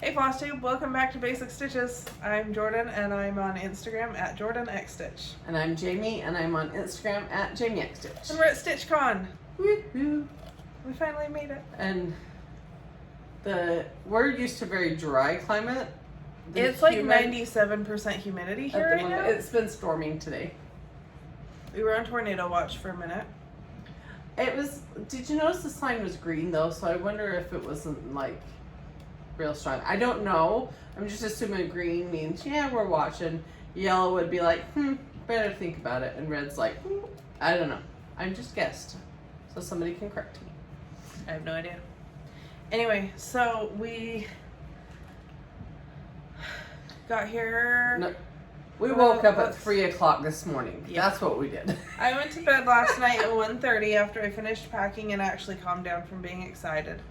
Hey Flosstube, welcome back to Basic Stitches. I'm Jorden and I'm on Instagram at JordanXStitch. And I'm Jami and I'm on Instagram at JamiXStitch. And we're at StitchCon. Woo-hoo. We finally made it. And we're used to very dry climate. It's like 97% humidity here right now. It's been storming today. We were on tornado watch for a minute. Did you notice the sign was green though? So I wonder if it wasn't like real strong. I don't know. I'm just assuming green means, yeah, we're watching. Yellow would be like, better think about it. And red's like, I don't know. I just guessed. So somebody can correct me. I have no idea. Anyway, so we got here. No, we woke up at 3 o'clock this morning. Yeah. That's what we did. I went to bed last night at 1:30 after I finished packing and actually calmed down from being excited.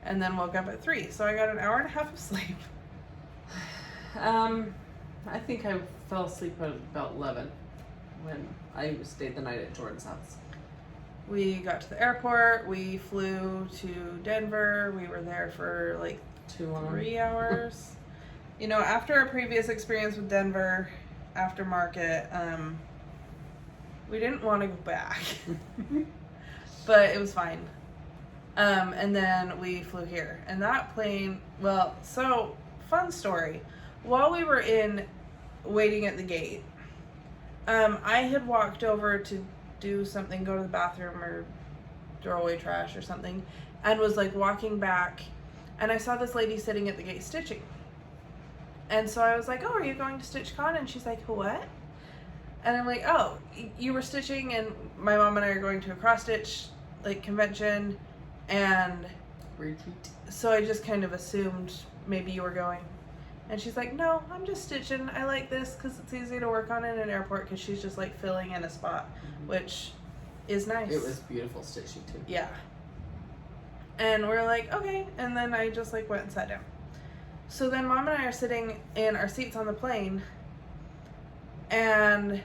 And then woke up at 3. So I got an hour and a half of sleep. I think I fell asleep at about 11 when I stayed the night at Jordan's house. We got to the airport. We flew to Denver. We were there for like 3 hours. You know, after our previous experience with Denver, after market, we didn't want to go back. But it was fine. And then we flew here. And that plane, well, so, fun story. While we were waiting at the gate, I had walked over to do something, go to the bathroom or throw away trash or something, and was like walking back, and I saw this lady sitting at the gate stitching. And so I was like, oh, are you going to StitchCon? And she's like, what? And I'm like, oh, you were stitching, and my mom and I are going to a cross stitch like convention. And retreat. So I just kind of assumed maybe you were going. And she's like, no, I'm just stitching. I like this because it's easy to work on in an airport because she's just like filling in a spot, which is nice. It was beautiful stitching too. Yeah. And we're like, okay. And then I just like went and sat down. So then Mom and I are sitting in our seats on the plane. And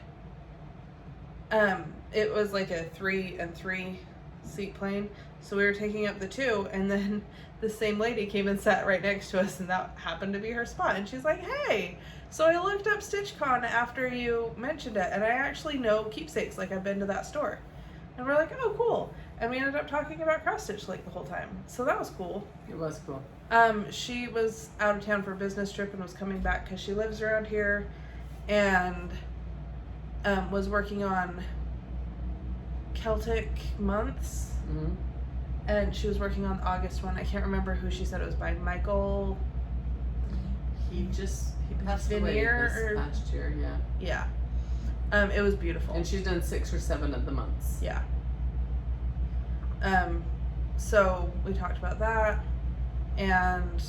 it was like a 3 and 3 seat plane. So we were taking up the 2, and then the same lady came and sat right next to us, and that happened to be her spot. And she's like, hey, so I looked up StitchCon after you mentioned it, and I actually know Keepsakes, like I've been to that store. And we're like, oh, cool. And we ended up talking about cross stitch like the whole time. So that was cool. It was cool. She was out of town for a business trip and was coming back because she lives around here, and was working on Celtic months. Mm-hmm. And she was working on the August one. I can't remember who she said it was by. Michael. He passed away this last year. Yeah. Yeah. It was beautiful. And she's done 6 or 7 of the months. Yeah. So we talked about that, and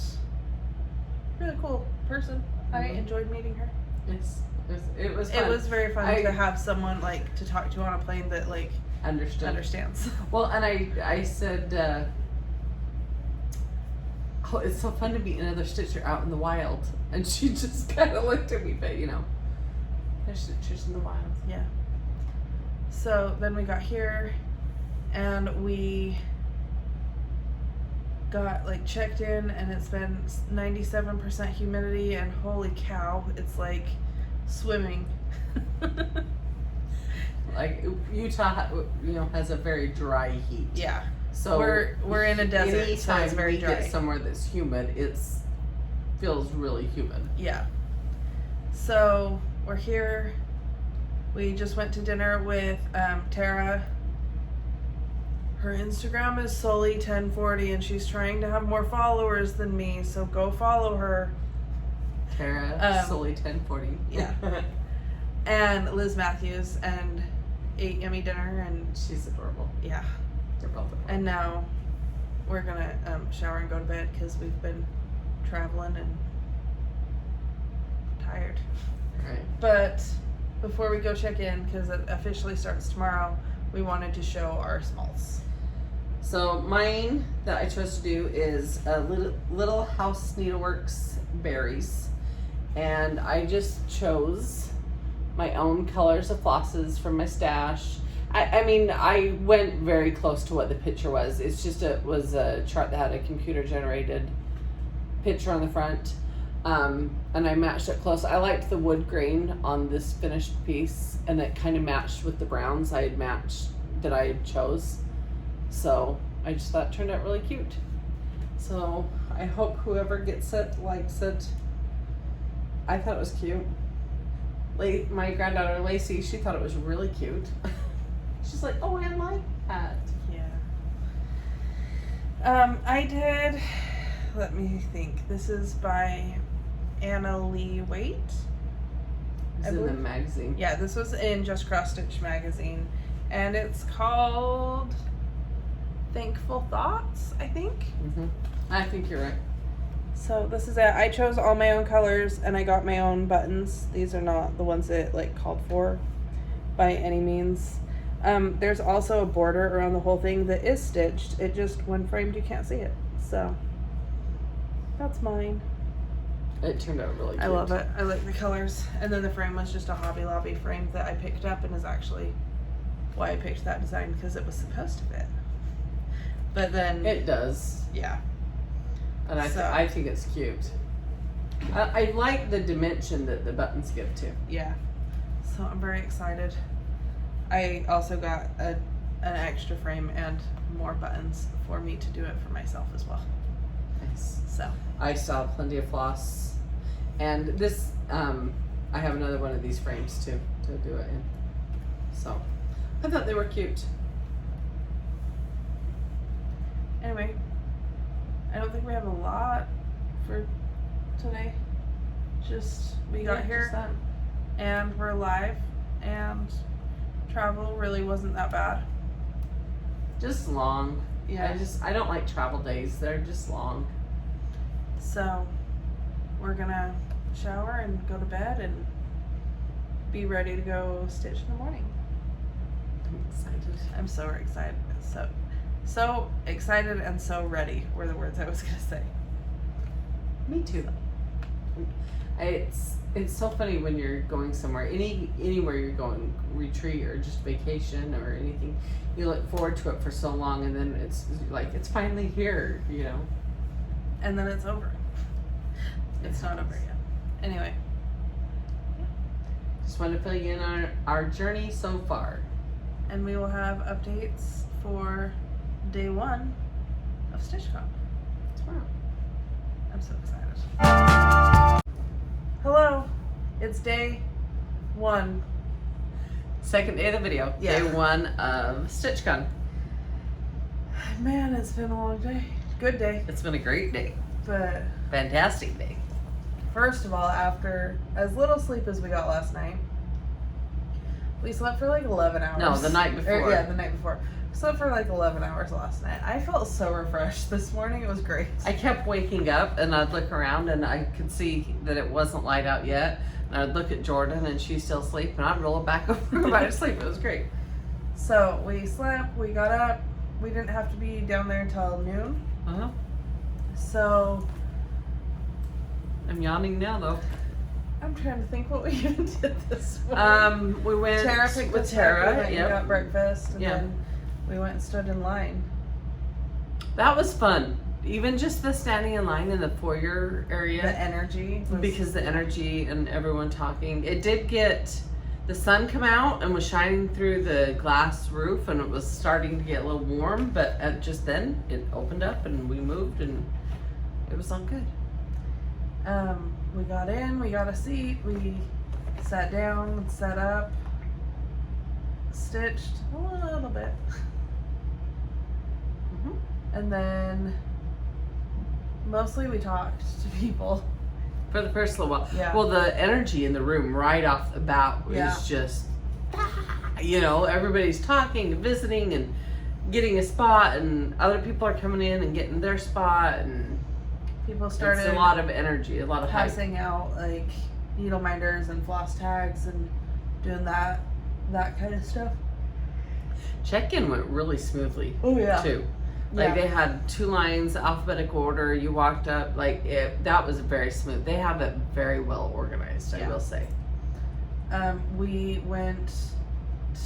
really cool person. Mm-hmm. I enjoyed meeting her. It was fun. It was very fun to have someone like to talk to on a plane that like understands. Well, and I said, oh, it's so fun to meet another stitcher out in the wild. And she just kind of looked at me, but you know, there's stitchers in the wild. Yeah. So then we got here, and we got like checked in, and it's been 97% humidity, and holy cow, it's like swimming. Like Utah, you know, has a very dry heat. Yeah. So we're in a desert, anytime so it's very dry. Get somewhere that's humid, feels really humid. Yeah. So we're here. We just went to dinner with Tara. Her Instagram is Sully1040, and she's trying to have more followers than me, so go follow her. Tara Sully1040. Yeah. And Liz Matthews, and ate yummy dinner, and she's adorable. Yeah. They're both adorable. And now we're gonna shower and go to bed because we've been traveling and tired. Right. But before we go check in, because it officially starts tomorrow, we wanted to show our smalls. So mine that I chose to do is Little House Needleworks berries, and I just chose my own colors of flosses from my stash. I mean, I went very close to what the picture was. It's just it was a chart that had a computer generated picture on the front. And I matched it close. I liked the wood grain on this finished piece, and it kind of matched with the browns I had chose. So I just thought it turned out really cute. So I hope whoever gets it likes it. I thought it was cute. My granddaughter Lacey, she thought it was really cute. She's like, oh, I like that. Yeah. I did, let me think. This is by Anna Lee Waite. It's in the magazine. Yeah, this was in Just Cross Stitch magazine. And it's called Thankful Thoughts, I think. Mm-hmm. I think you're right. So this is it. I chose all my own colors and I got my own buttons. These are not the ones that like called for by any means. There's also a border around the whole thing that is stitched. It just, when framed, you can't see it. So that's mine. It turned out really cute. I love it. I like the colors. And then the frame was just a Hobby Lobby frame that I picked up, and is actually why I picked that design, because it was supposed to fit. But then it does. Yeah. And I think it's cute. I like the dimension that the buttons give to. Yeah. So I'm very excited. I also got an extra frame and more buttons for me to do it for myself as well. Nice. So I still have plenty of floss, and this I have another one of these frames too to do it in. So I thought they were cute. anyway, I don't think we have a lot for today. Just we got here and we're live, and travel really wasn't that bad. Just long. Yeah. I don't like travel days. They're just long. So we're gonna shower and go to bed and be ready to go stitch in the morning. I'm excited. I'm so excited. So excited and so ready were the words I was gonna say. Me too. It's so funny when you're going somewhere, anywhere you're going, retreat or just vacation or anything, you look forward to it for so long, and then it's like it's finally here, you know. And then it's over. It's not over yet. Anyway. Just want to fill you in on our journey so far. And we will have updates for day 1 of StitchCon tomorrow. I'm so excited. Hello, it's day 1. Second day of the video. Yeah. Day 1 of StitchCon. Man, it's been a long day. Good day. It's been a great day. But Fantastic day. first of all, after as little sleep as we got last night, we slept for like 11 hours. No, the night before. The night before. We slept for like 11 hours last night. I felt so refreshed this morning. It was great. I kept waking up and I'd look around and I could see that it wasn't light out yet. And I'd look at Jorden and she's still asleep, and I'd roll it back over and go back to sleep. It was great. So we slept, we got up. We didn't have to be down there until noon. Uh-huh. So I'm yawning now though. I'm trying to think what we even did this morning. We went Tara picked with us Tara. up, we got breakfast, and Yeah. then we went and stood in line. That was fun. Even just the standing in line in the foyer area. The energy. Was, Because the energy and everyone talking. It did get the sun come out and was shining through the glass roof, and it was starting to get a little warm, but just then it opened up and we moved and it was all good. we got in, we got a seat, we sat down, set up, stitched a little bit. Mm-hmm. And then mostly we talked to people. For the first little while. Yeah. Well, the energy in the room right off the bat was Yeah. just, you know, everybody's talking and visiting and getting a spot, and other people are coming in and getting their spot, and People started it's a lot of energy, a lot of hype. passing out like needle minders and floss tags and doing that kind of stuff. Check-in went really smoothly. Oh yeah. Too. Like they had 2 lines, alphabetical order. You walked up, that was very smooth. They have it very well organized, I will say. We went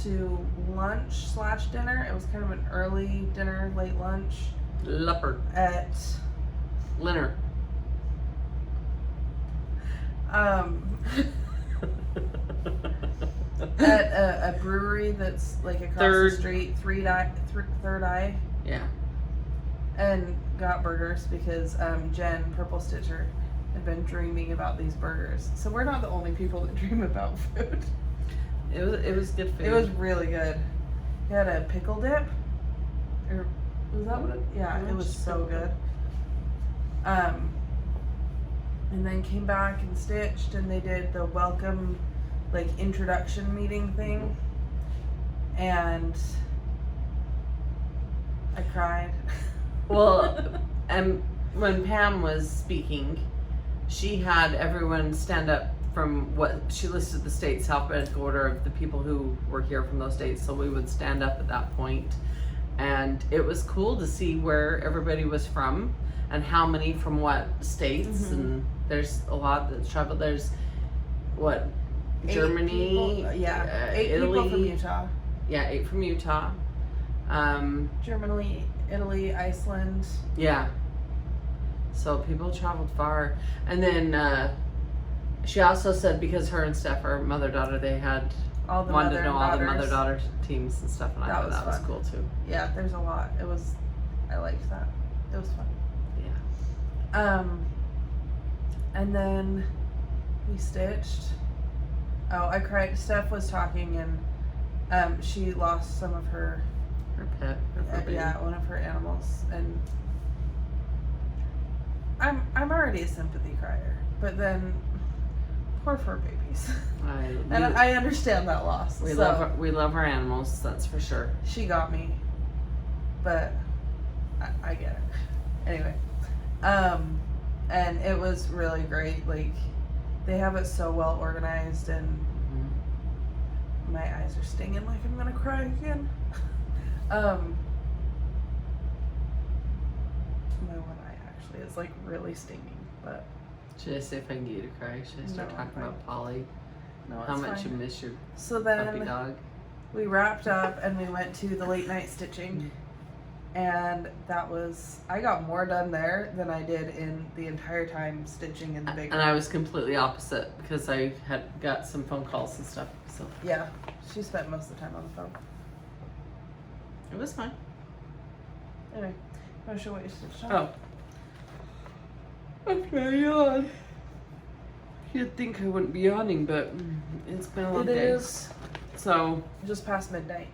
to lunch/dinner. It was kind of an early dinner, late lunch Leopard. at Linner. At a brewery that's like across the street, Third Eye. Yeah. And got burgers because Jen, Purple Stitcher, had been dreaming about these burgers. So we're not the only people that dream about food. It was good food. It was really good. It had a pickle dip. Or was that what it? Yeah, it was so good. And then came back and stitched, and they did the welcome, like, introduction meeting thing. And I cried. Well, and when Pam was speaking, she had everyone stand up from what she listed the states alphabetical order of the people who were here from those states. So we would stand up at that point, and it was cool to see where everybody was from and how many from what states. And there's a lot that travel. There's what, Germany, eight Italy, people from Utah. Yeah, 8 from Utah. Germany, Italy, Iceland. Yeah. So people traveled far. And then she also said because her and Steph are mother-daughter, they had All the wanted mother to know and all the daughters. mother-daughter teams and stuff, and I thought that was fun. cool too. Yeah, there's a lot. I liked that. It was fun. Yeah. And then we stitched. Oh, I cried. Steph was talking, and she lost some of her Her pet. Her baby. one of her animals, and I'm already a sympathy crier, but then poor fur babies. And I understand that loss. We love our animals, that's for sure. She got me, but I get it. Anyway, and it was really great. Like, they have it so well organized, and my eyes are stinging like I'm gonna cry again. My one eye actually is like really stinging, but. Should I say if I can get you to cry? Should I start No, talking I'm about Polly? No, How it's much fine. you miss your So puppy then dog? we wrapped up and we went to the late night stitching, and I got more done there than I did in the entire time stitching in the big And I was completely opposite because I had got some phone calls and stuff. So Yeah, she spent most of the time on the phone. it was fine. Anyway, I'm not sure what you stitched on. Oh. I'm trying on. You'd think I wouldn't be yawning, but it's been a long day. It is So just past midnight.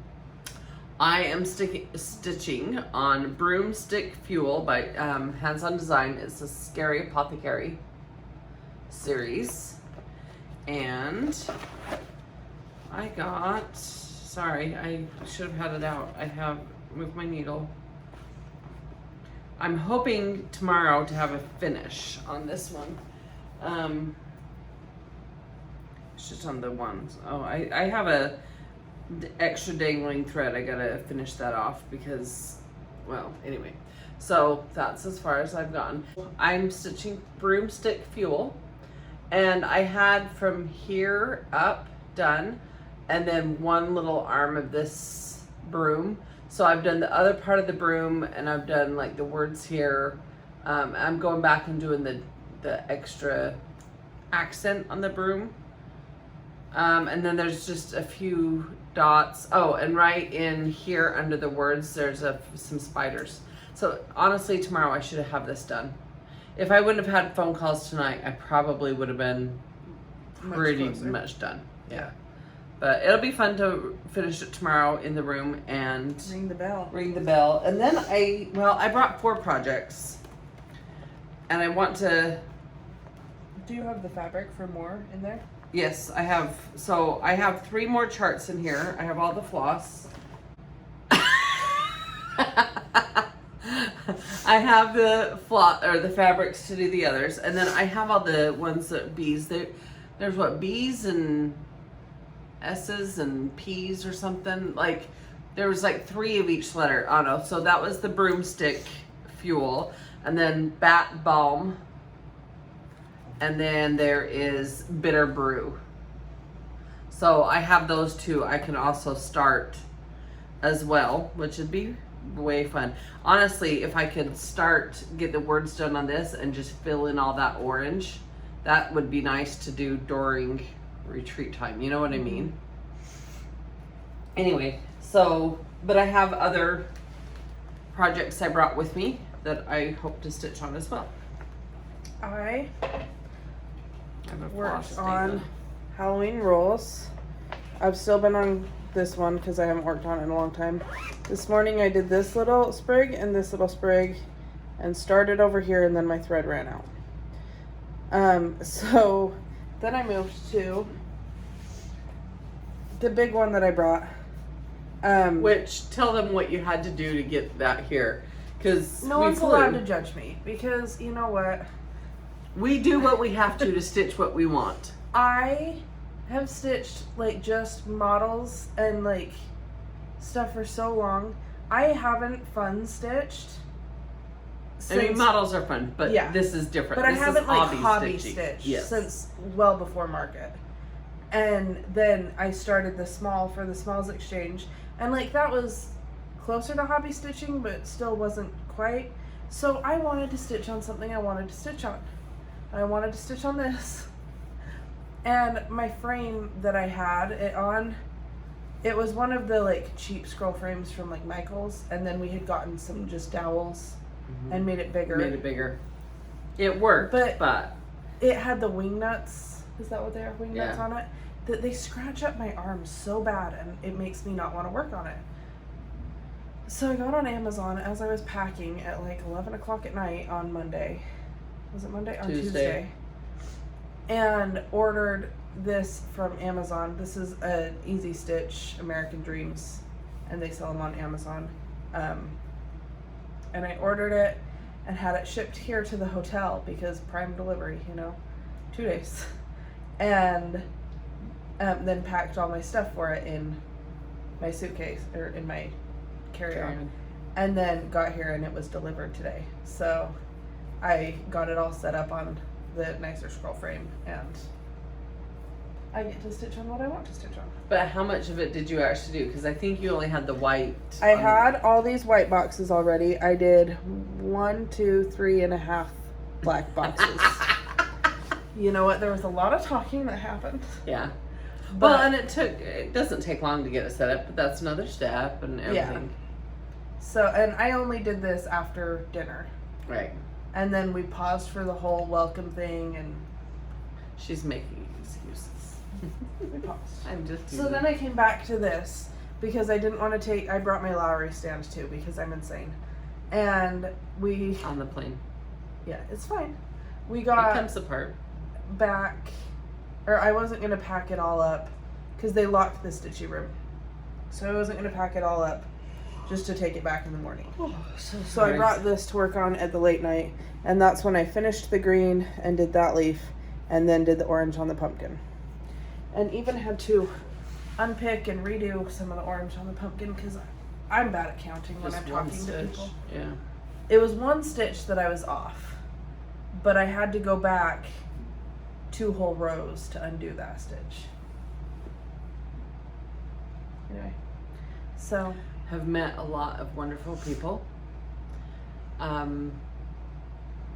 I am stitching on Broomstick Fuel by Hands On Design. It's a Scary Apothecary series. And I got, sorry, I should have had it out. I have moved my needle. I'm hoping tomorrow to have a finish on this one. It's just on the ones. Oh, I have a extra dangling thread. I gotta finish that off because, well, anyway. So that's as far as I've gotten. I'm stitching Broomstick Fuel, and I had from here up done, and then one little arm of this broom. So I've done the other part of the broom, and I've done like the words here. I'm going back and doing the extra accent on the broom. And then there's just a few dots. Oh, and right in here under the words, there's some spiders. So honestly, tomorrow I should have this done. If I wouldn't have had phone calls tonight, I probably would have been pretty much done. Yeah. But it'll be fun to finish it tomorrow in the room and Ring the bell. ring the bell. And then I brought 4 projects, and I want to. Do you have the fabric for more in there? Yes, I have. So I have 3 more charts in here. I have all the floss. I have the the fabrics to do the others, and then I have all the ones that bees. There's what, B's and S's and P's or something. Like there was like 3 of each letter. I don't know. So that was the Broomstick Fuel, and then Bat Balm. And then there is Bitter Brew. So I have those 2. I can also start as well, which would be way fun. Honestly, if I could get the words done on this and just fill in all that orange, that would be nice to do during retreat time. You know what I mean? Anyway, so, but I have other projects I brought with me that I hope to stitch on as well. I have a worked on Halloween rolls. I've still been on this one because I haven't worked on it in a long time. This morning I did this little sprig and this little sprig and started over here, and then my thread ran out. So then I moved to the big one that I brought. Which, tell them what you had to do to get that here. Because no one's allowed to judge me, because you know what? We do what we have to stitch what we want. I have stitched like just models and like stuff for so long. I haven't fun stitched. I mean, models are fun, but this is different. But this I haven't like hobby stitching. stitched since well before market. And then I started the small for the smalls exchange, and like that was closer to hobby stitching, but still wasn't quite. So I wanted to stitch on something I wanted to stitch on. I wanted to stitch on this. And my frame that I had it on, it was one of the like cheap scroll frames from like Michael's, and then we had gotten some just dowels and made it bigger. It worked, but it had the wing nuts. Is that what they are? Wing nuts on it? That they scratch up my arms so bad, and it makes me not want to work on it. So I got on Amazon as I was packing at like 11 o'clock at night on Monday. Was it Monday? On Tuesday. And ordered this from Amazon. This is an Easy Stitch American Dreams, and they sell them on Amazon. And I ordered it and had it shipped here to the hotel because prime delivery, 2 days. And then packed all my stuff for it in my suitcase or in my carry-on. And then got here and it was delivered today. So I got it all set up on the nicer scroll frame, and I get to stitch on what I want to stitch on. But how much of it did you actually do? Because I think you only had the white. I had all these white boxes already. I did 1, 2, 3.5 black boxes. You know what? There was a lot of talking that happened. Yeah. Well, and it doesn't take long to get it set up, but that's another step and everything. Yeah. So, and I only did this after dinner. Right. And then we paused for the whole welcome thing, and she's making excuses. We paused. I'm just. So then I came back to this because I didn't want to I brought my Lowry stand too because I'm insane. And we. On the plane. Yeah, it's fine. We got. It comes apart. Back, or I wasn't going to pack it all up because they locked the stitchy room. So I wasn't going to pack it all up just to take it back in the morning. Oh, so I brought this to work on at the late night, and that's when I finished the green and did that leaf, and then did the orange on the pumpkin. And even had to unpick and redo some of the orange on the pumpkin because I'm bad at counting when I'm talking to people. Yeah. It was one stitch that I was off, but I had to go back 2 whole rows to undo that stitch. Anyway, so have met a lot of wonderful people.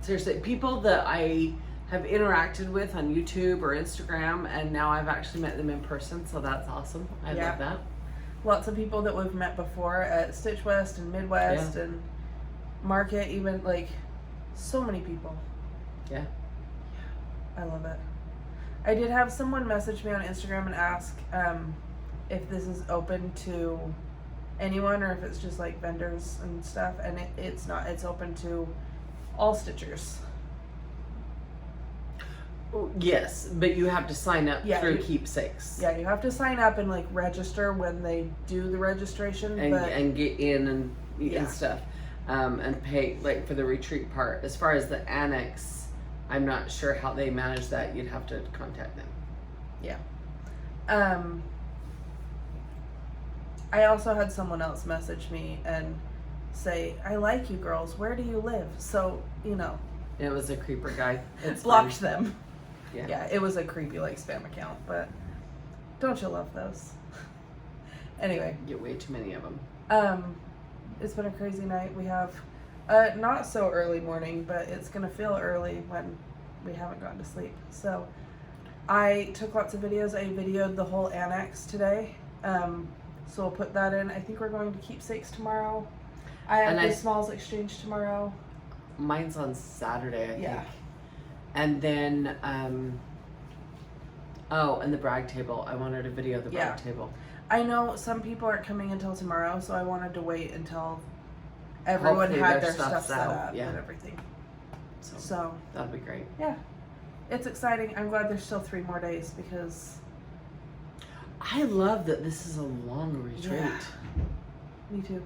Seriously, people that I have interacted with on YouTube or Instagram, and now I've actually met them in person, so that's awesome. I love that. Lots of people that we've met before at Stitch West and Midwest and Market, even like so many people. Yeah. I love it. I did have someone message me on Instagram and ask if this is open to anyone or if it's just like vendors and stuff, and it's not. It's open to all stitchers. Yes, but you have to sign up through Keepsakes. Yeah, you have to sign up and like register when they do the registration and get in and stuff, and pay like for the retreat part. As far as the annex, I'm not sure how they manage that. You'd have to contact them. Yeah. I also had someone else message me and say, "I like you girls. Where do you live?" So, It was a creeper guy. It's blocked them. Yeah, it was a creepy like spam account, but don't you love those? Anyway. Get way too many of them. It's been a crazy night. We have not so early morning, but it's gonna feel early when we haven't gotten to sleep. So I took lots of videos. I videoed the whole annex today. So we'll put that in. I think we're going to Keepsakes tomorrow. I have the Smalls Exchange tomorrow. Mine's on Saturday, I think. Yeah. And then, and the brag table. I wanted to video the brag table. I know some people aren't coming until tomorrow, so I wanted to wait until everyone Hopefully had their stuff set out, up and everything. So that'll be great. Yeah. It's exciting. I'm glad there's still 3 more days because I love that this is a long retreat. Yeah. Me too.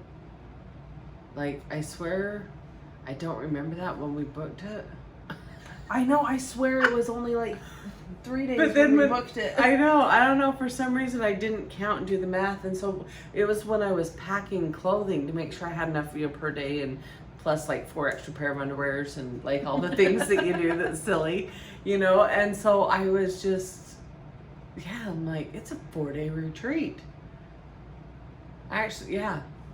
Like, I swear, I don't remember that when we booked it. I know, I swear it was only like 3 days when we booked it. I know, I don't know, for some reason I didn't count and do the math, and so it was when I was packing clothing to make sure I had enough per day, and plus like 4 extra pair of underwears and like all the things that you do that's silly, and so I was just, I'm like, it's a 4-day retreat. Actually,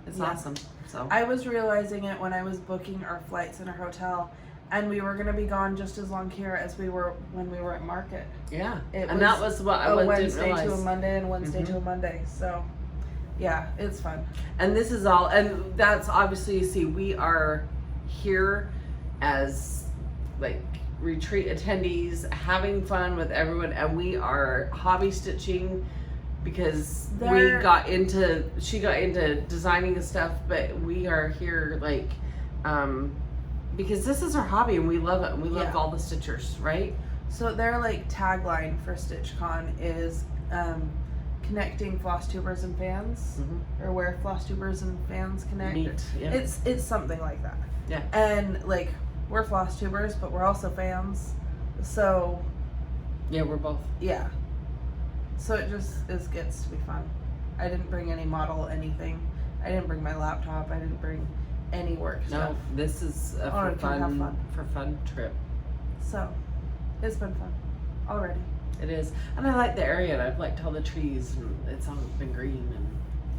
it's awesome. So I was realizing it when I was booking our flights in our hotel, and we were going to be gone just as long here as we were when we were at market. Yeah, that was what I Wednesday didn't realize. to a Monday and Wednesday to a Monday. So, yeah, it's fun. And this is all, and that's obviously, you see, we are here as like retreat attendees, having fun with everyone, and we are hobby stitching. Because she got into designing and stuff, but we are here like, because this is our hobby and we love it and we love all the stitchers, right? So their like tagline for StitchCon is connecting Flosstubers and fans, or where Flosstubers and fans connect. Meet, yeah. It's something like that. Yeah. And like we're Flosstubers, but we're also fans. So yeah, we're both. Yeah. So it just gets to be fun. I didn't bring any model anything. I didn't bring my laptop. I didn't bring any work stuff. No, this is a for fun trip. So it's been fun already. It is, and I like the area. And I've liked all the trees, and it's all been green. And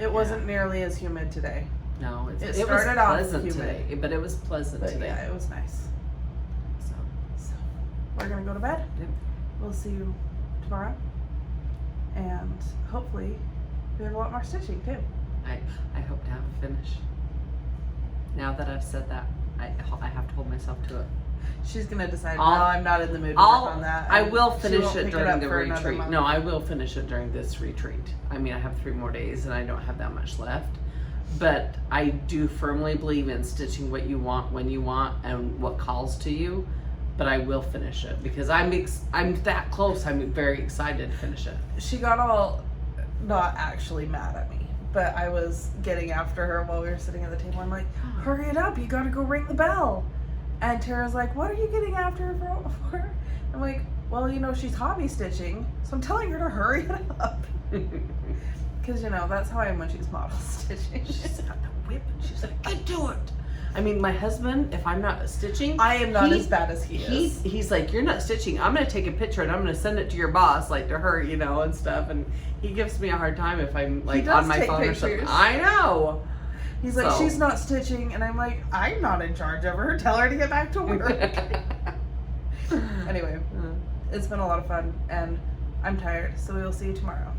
it wasn't nearly as humid today. No, it started off pleasant humid today, but it was pleasant today. Yeah, it was nice. So we're gonna go to bed. Yep. We'll see you tomorrow. And hopefully we have a lot more stitching too. I hope to have a finish. Now that I've said that, I have to hold myself to it. She's gonna decide, no, I'm not in the mood to work on that. I will finish it during the retreat. No, I will finish it during this retreat. I mean, I have 3 more days and I don't have that much left. But I do firmly believe in stitching what you want, when you want, and what calls to you. But I will finish it because I'm that close. I'm very excited to finish it. She got all not actually mad at me, but I was getting after her while we were sitting at the table. I'm like, hurry it up, you gotta go ring the bell. And Tara's like, what are you getting after her for? I'm like, well, she's hobby stitching, so I'm telling her to hurry it up. Because, that's how I am when she's model stitching. She's got the whip and she's like, get to it. I mean, my husband, if I'm not stitching, I am not as bad as he is. He's like, you're not stitching. I'm going to take a picture and I'm going to send it to your boss, like to her, and stuff. And he gives me a hard time if I'm like on my phone or something. I know. He's like, she's not stitching. And I'm like, I'm not in charge of her. Tell her to get back to work. Anyway, it's been a lot of fun and I'm tired. So we will see you tomorrow.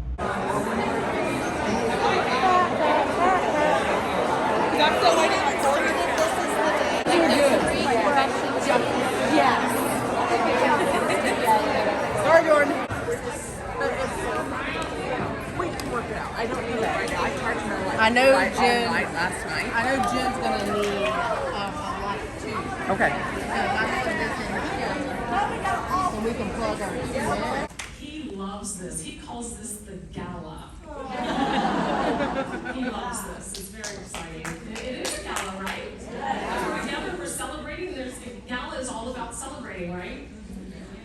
Yes. Sorry, Jorden. We can work it out. I don't need that right now. I charged her like I know all Jen. night last night. I know Jen's gonna need a lot too. Okay. And we can plug our. He loves this. He calls this the gala. He loves this. It's very exciting. It is a gala, right? Together we're celebrating. Gala is all about celebrating, right?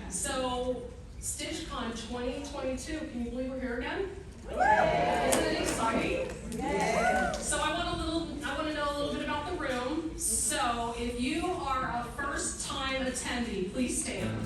So, StitchCon 2022. Can you believe we're here again? Isn't it exciting? So I want to know a little bit about the room. So if you are a first-time attendee, please stand.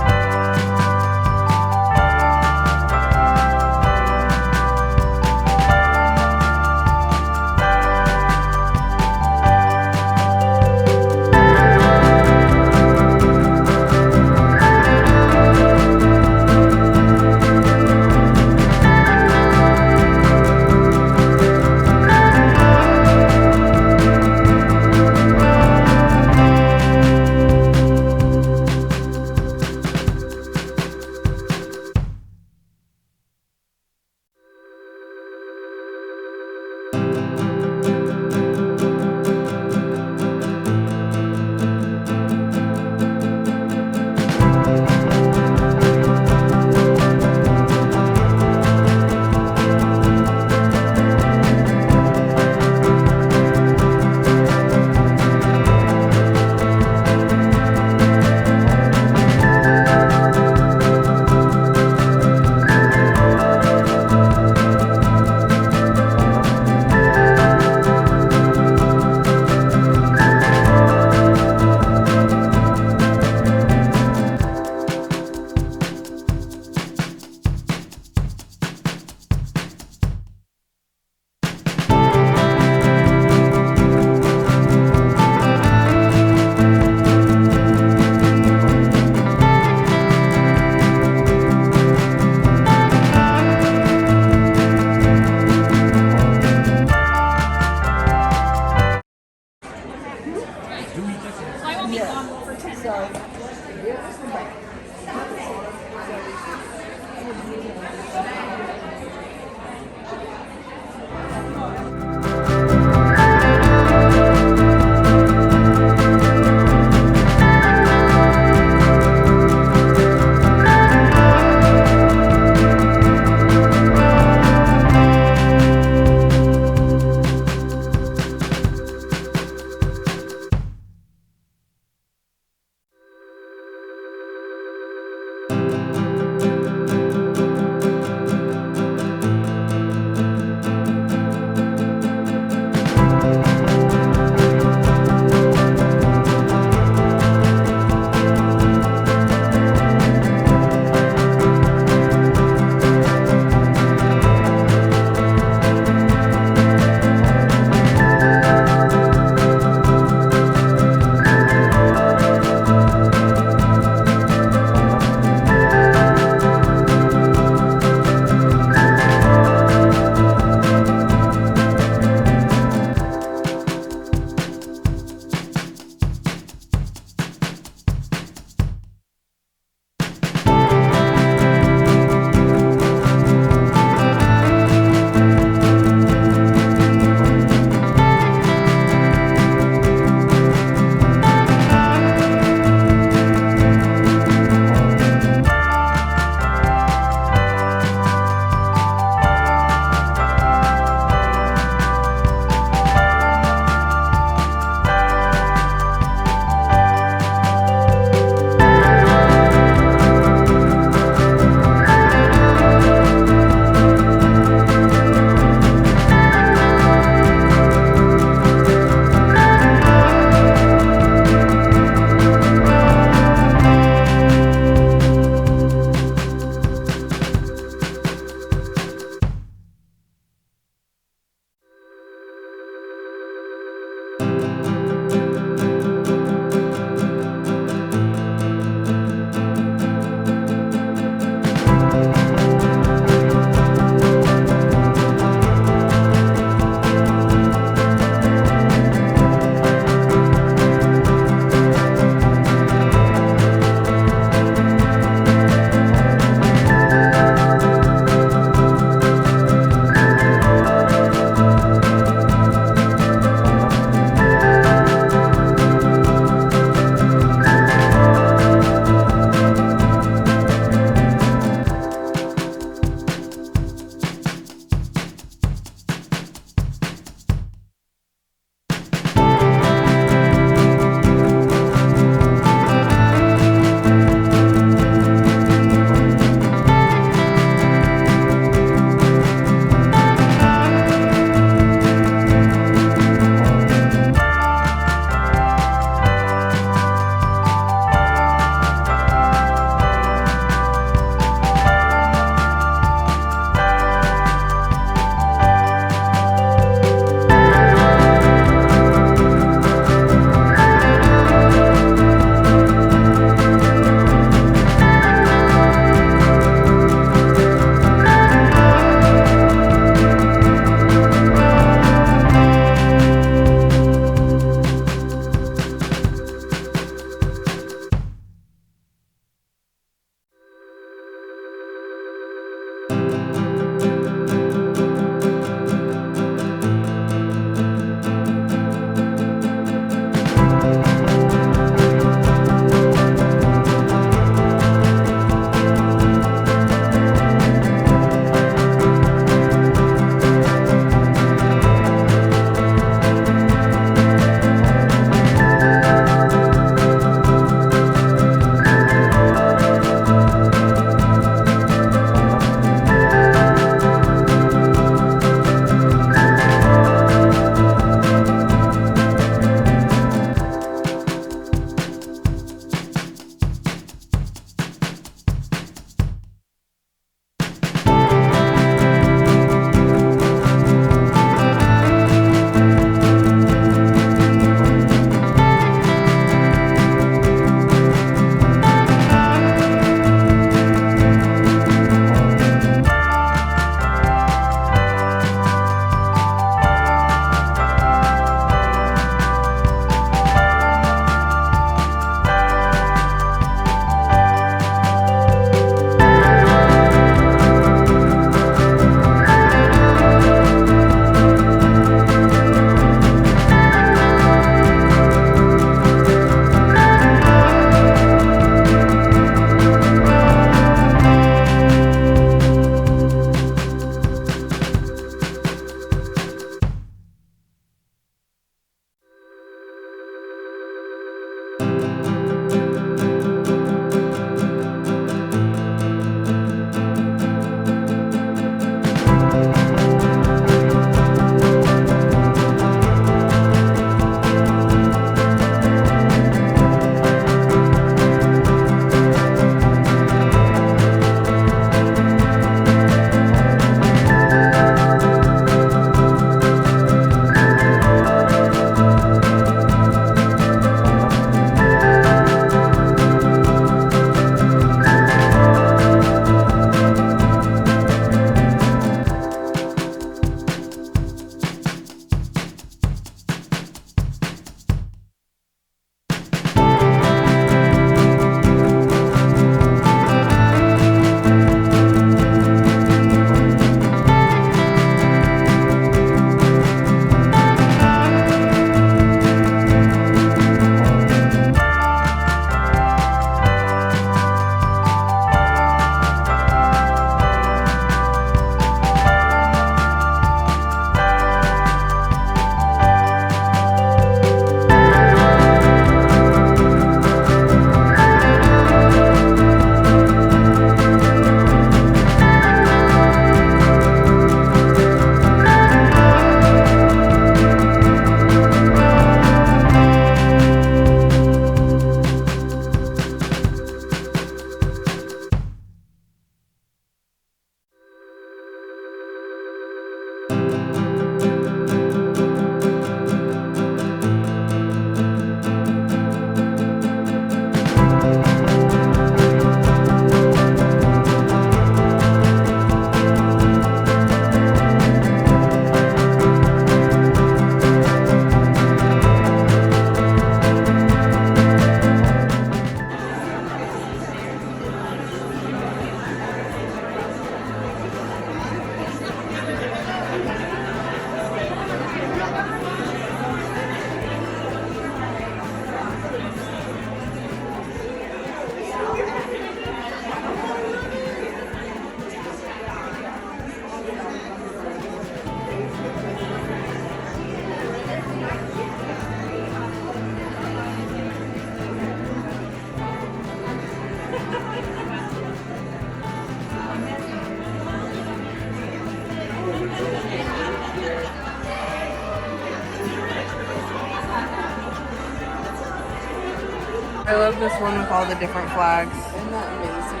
I love this one with all the different flags. Isn't that amazing?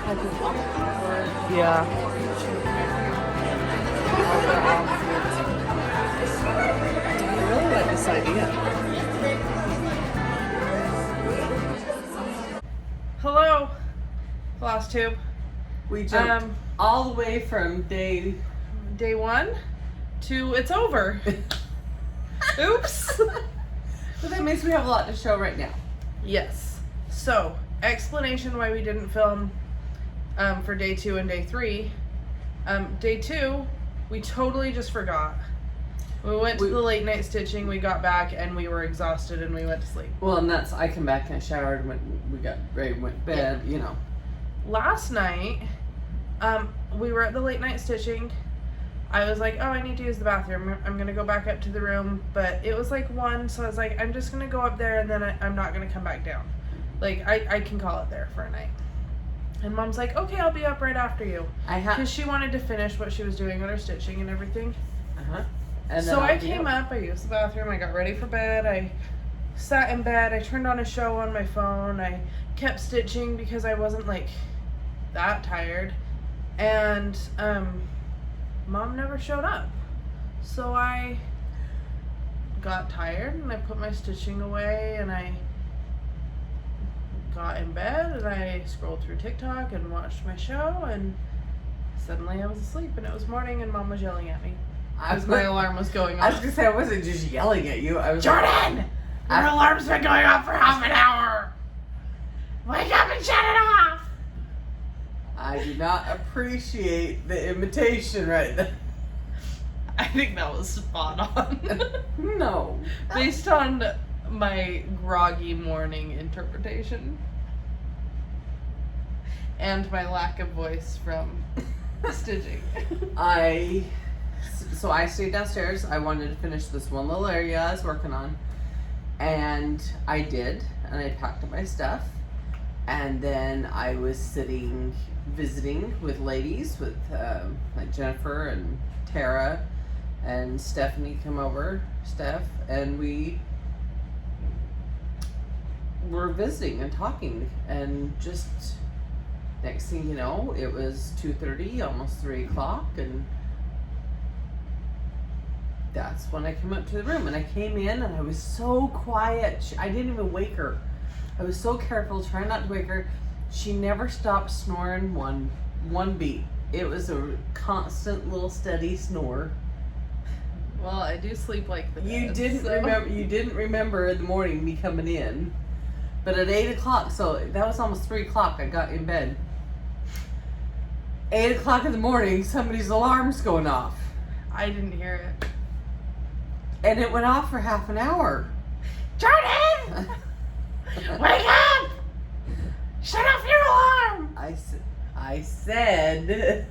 I think all the artwork, Yeah. all the outfits. I really like this idea. Hello, Flosstube. We jumped all the way from day one to it's over. Oops. But that means we have a lot to show right now. Yes. So, explanation why we didn't film for day 2 and day 3. Day 2, we totally just forgot. We went to the late night stitching, we got back, and we were exhausted and we went to sleep. Well, and that's, I come back and I showered and we got ready, went to bed, you know. Last night, we were at the late night stitching. I was like, oh, I need to use the bathroom. I'm going to go back up to the room. But it was like 1, so I was like, I'm just going to go up there and then I'm not going to come back down. Like, I can call it there for a night. And Mom's like, okay, I'll be up right after you. Because she wanted to finish what she was doing with her stitching and everything. Uh-huh. And so I came up, I used the bathroom, I got ready for bed, I sat in bed, I turned on a show on my phone, I kept stitching because I wasn't like that tired. And, Mom never showed up. So I got tired and I put my stitching away and I got in bed and I scrolled through TikTok and watched my show and suddenly I was asleep and it was morning and Mom was yelling at me as my alarm was going off. I was gonna say I wasn't just yelling at you. I was Jorden! Your alarm's been going off for half an hour! Wake up and shut it off! I do not appreciate the imitation right there. I think that was spot on. No. Based on my groggy morning interpretation. And my lack of voice from stitching. So I stayed downstairs. I wanted to finish this one little area I was working on. And I did. And I packed up my stuff. And then I was visiting with ladies, with like Jennifer and Tara and Stephanie come over, Steph, and we were visiting and talking, and just next thing you know, it was 2:30, almost 3 o'clock, and that's when I came up to the room. And I came in and I was so quiet. I didn't even wake her. I was so careful, trying not to wake her. She never stopped snoring one beat. It was a constant little steady snore. Well, I do sleep like the You dead, didn't so. remember. You didn't remember in the morning me coming in, but at 8 o'clock. So that was almost 3 o'clock. I got in bed. 8 o'clock in the morning, somebody's alarm's going off, I didn't hear it. and it went off for half an hour. Jorden! Wake up! Shut off your alarm! I said,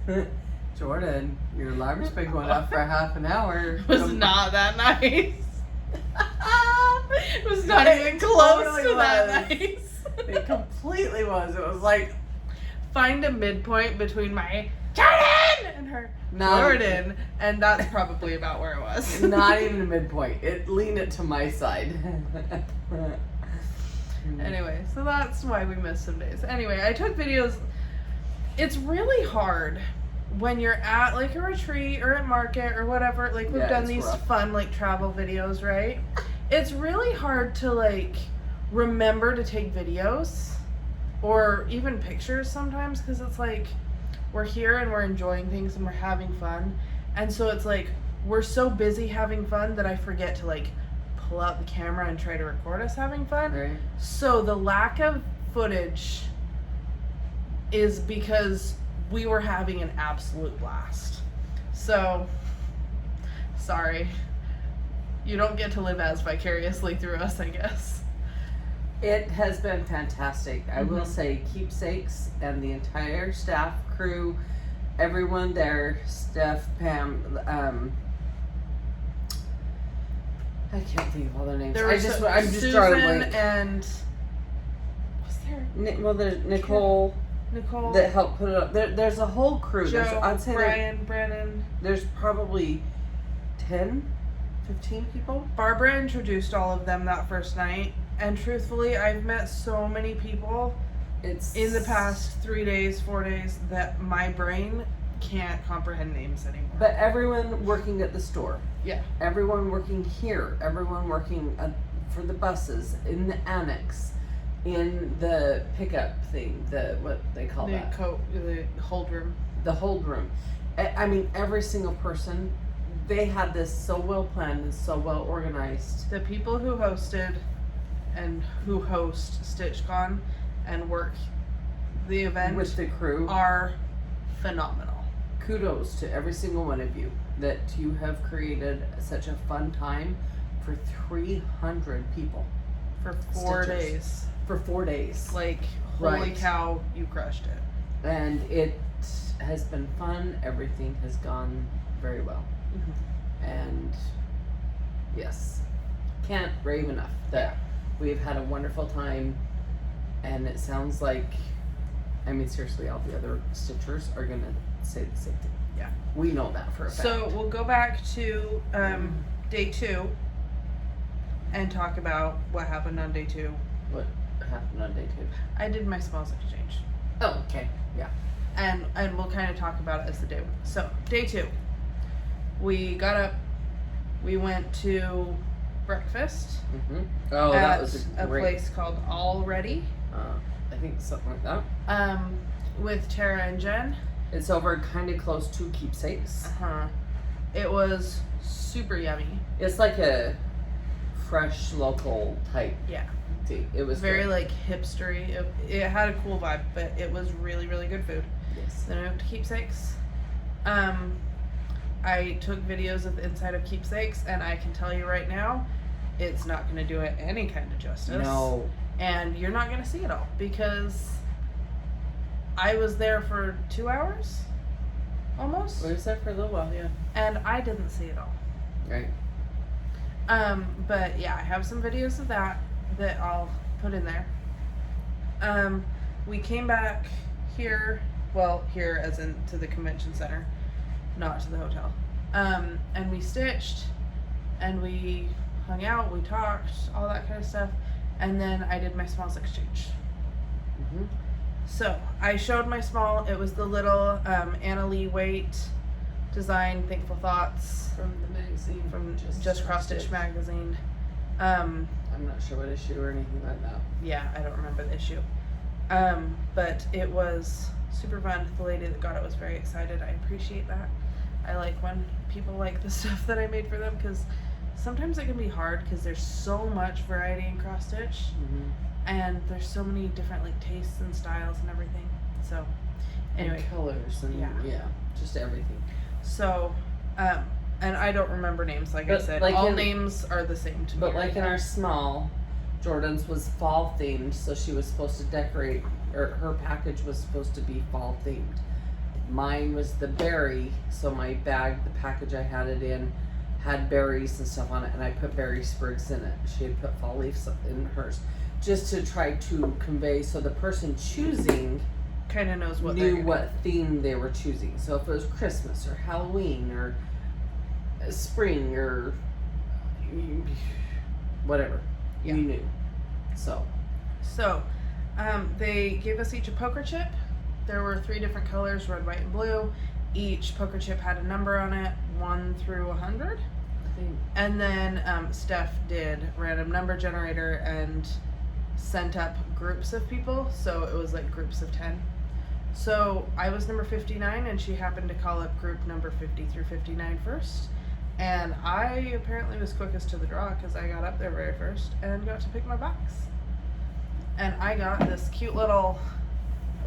Jorden, your alarm's been going off for half an hour. It was not that nice. It was not even close totally to that was. nice. It completely was. It was like, Find a midpoint between my Jorden and her Jorden, and that's probably about where it was. not even a midpoint. It leaned it to my side. Anyway, so that's why we missed some days. Anyway, I took videos. It's really hard when you're at like a retreat or at market or whatever. Like we've done it's these rough. fun like travel videos, right? It's really hard to like remember to take videos or even pictures sometimes because it's like we're here and we're enjoying things and we're having fun. And so it's like we're so busy having fun that I forget to like pull out the camera and try to record us having fun. Right. So the lack of footage is because we were having an absolute blast. So, sorry. You don't get to live as vicariously through us, I guess. It has been fantastic. I will say Keepsakes and the entire staff, crew, everyone there, Steph, Pam, I can't think of all their names. There I'm was just Susan drawing a blank. and was there There's Nicole Nicole, that helped put it up. There's a whole crew. Joe, I'd say Brian, Brennan. there's probably 10, 15 people. Barbara introduced all of them that first night, And truthfully, I've met so many people It's in the past 3 days, 4 days, that my brain can't comprehend names anymore. But everyone working at the store, Yeah. everyone working here, everyone working for the buses, in the annex, in the pickup thing, what they call The that, the hold room. the hold room. I mean, every single person, they had this so well planned and so well organized. The people who hosted and who host StitchCon and work the event With the crew, are phenomenal. kudos to every single one of you that you have created such a fun time for 300 people For 4 Stitchers. days. for 4 days. Like, holy Right. cow, you crushed it. And it has been fun. Everything has gone very well. And yes, can't rave enough that we've had a wonderful time. And it sounds like, I mean, seriously, all the other stitchers are going to say the same thing. Yeah. We know that for a fact. So we'll go back to day 2 and talk about what happened on day 2. What happened on day 2? I did my smalls exchange. Oh, okay. Yeah. And we'll kind of talk about it as the day went. So day 2, we got up, we went to breakfast Mm-hmm. Oh, at that was a great. place called Already, I think something like that. with Tara and Jen. It's over kind of close to Keepsakes. It was super yummy. It's like a fresh local type Yeah. thing. It was Very good. like hipstery. It had a cool vibe, but it was really, really good food. Yes. Then I went to Keepsakes. I took videos of the inside of Keepsakes, and I can tell you right now, it's not going to do it any kind of justice. No. And you're not going to see it all because I was there for 2 hours, almost, We was there for a little while, yeah. and I didn't see it all. Right. But yeah, I have some videos of that I'll put in there. We came back here, well, here as in to the convention center, not to the hotel. And we stitched, and we hung out, we talked, all that kind of stuff, and then I did my smalls exchange. Mm-hmm. So I showed my small. It was the little Anna Lee Waite design, Thankful Thoughts From the magazine. from Just Cross Stitch magazine. I'm not sure what issue or anything like that. Yeah, I don't remember the issue. But it was super fun. The lady that got it was very excited. I appreciate that. I like when people like the stuff that I made for them because sometimes it can be hard because there's so much variety in cross stitch Mm-hmm. and there's so many different like tastes and styles and everything. So anyway, And colors and Yeah. just everything. so and I don't remember names like I But, said. like, All in- names are the same to me. But like right in now. our small, Jordan's was fall themed, so she was supposed to decorate, or her package was supposed to be fall themed. Mine was the berry, so my bag, the package I had it in, had berries and stuff on it, and I put berry sprigs in it. She had put fall leaves in hers, just to try to convey so the person choosing kind of knows what they're knew getting. what theme they were choosing. So if it was Christmas or Halloween or spring or whatever, Yeah. you knew. So So, they gave us each a poker chip. There were 3 different colors, red, white, and blue. Each poker chip had a number on it, 1 through 100. I think And then Steph did random number generator and sent up groups of people. So it was like groups of 10. So I was number 59, and she happened to call up group number 50 through 59 first. And I apparently was quickest to the draw because I got up there very first and got to pick my box. And I got this cute little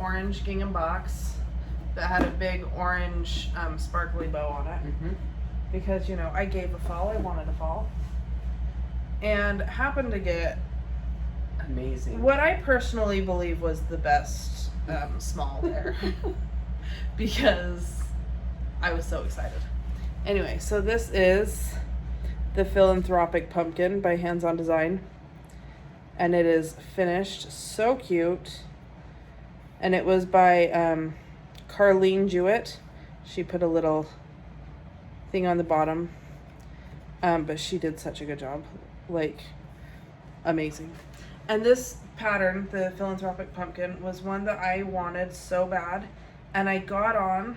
orange gingham box that had a big orange sparkly bow on it. Because, you know, I gave a fall, I wanted a fall. And happened to get amazing. what I personally believe was the best small there. Because I was so excited. Anyway, so this is the Philanthropic Pumpkin by Hands On Design. And it is finished, so cute. And it was by Carlene Jewett. She put a little thing on the bottom. But she did such a good job. Like, amazing. And this pattern, the philanthropic pumpkin, was one that I wanted so bad, and I got on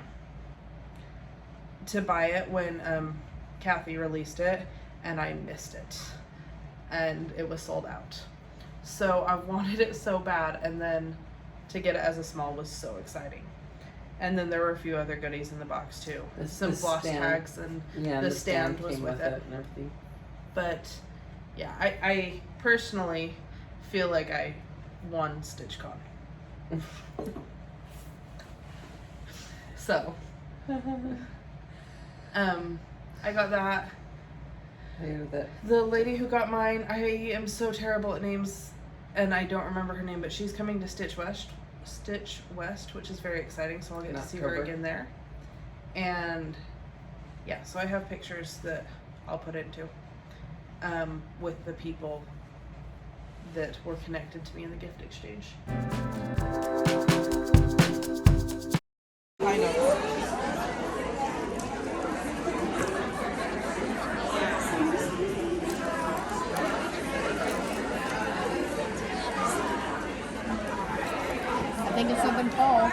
to buy it when Kathy released it, and I missed it, and it was sold out. So I wanted it so bad, and then to get it as a small was so exciting. And then there were a few other goodies in the box too. Some floss tags, and the stand was with it and everything. But yeah, I personally feel like I won StitchCon. So I got that. The lady who got mine, I am so terrible at names and I don't remember her name, but she's coming to Stitch West, which is very exciting, so I'll get to see her again there. And yeah, so I have pictures that I'll put into with the people that were connected to me in the gift exchange. I know. I think it's something tall.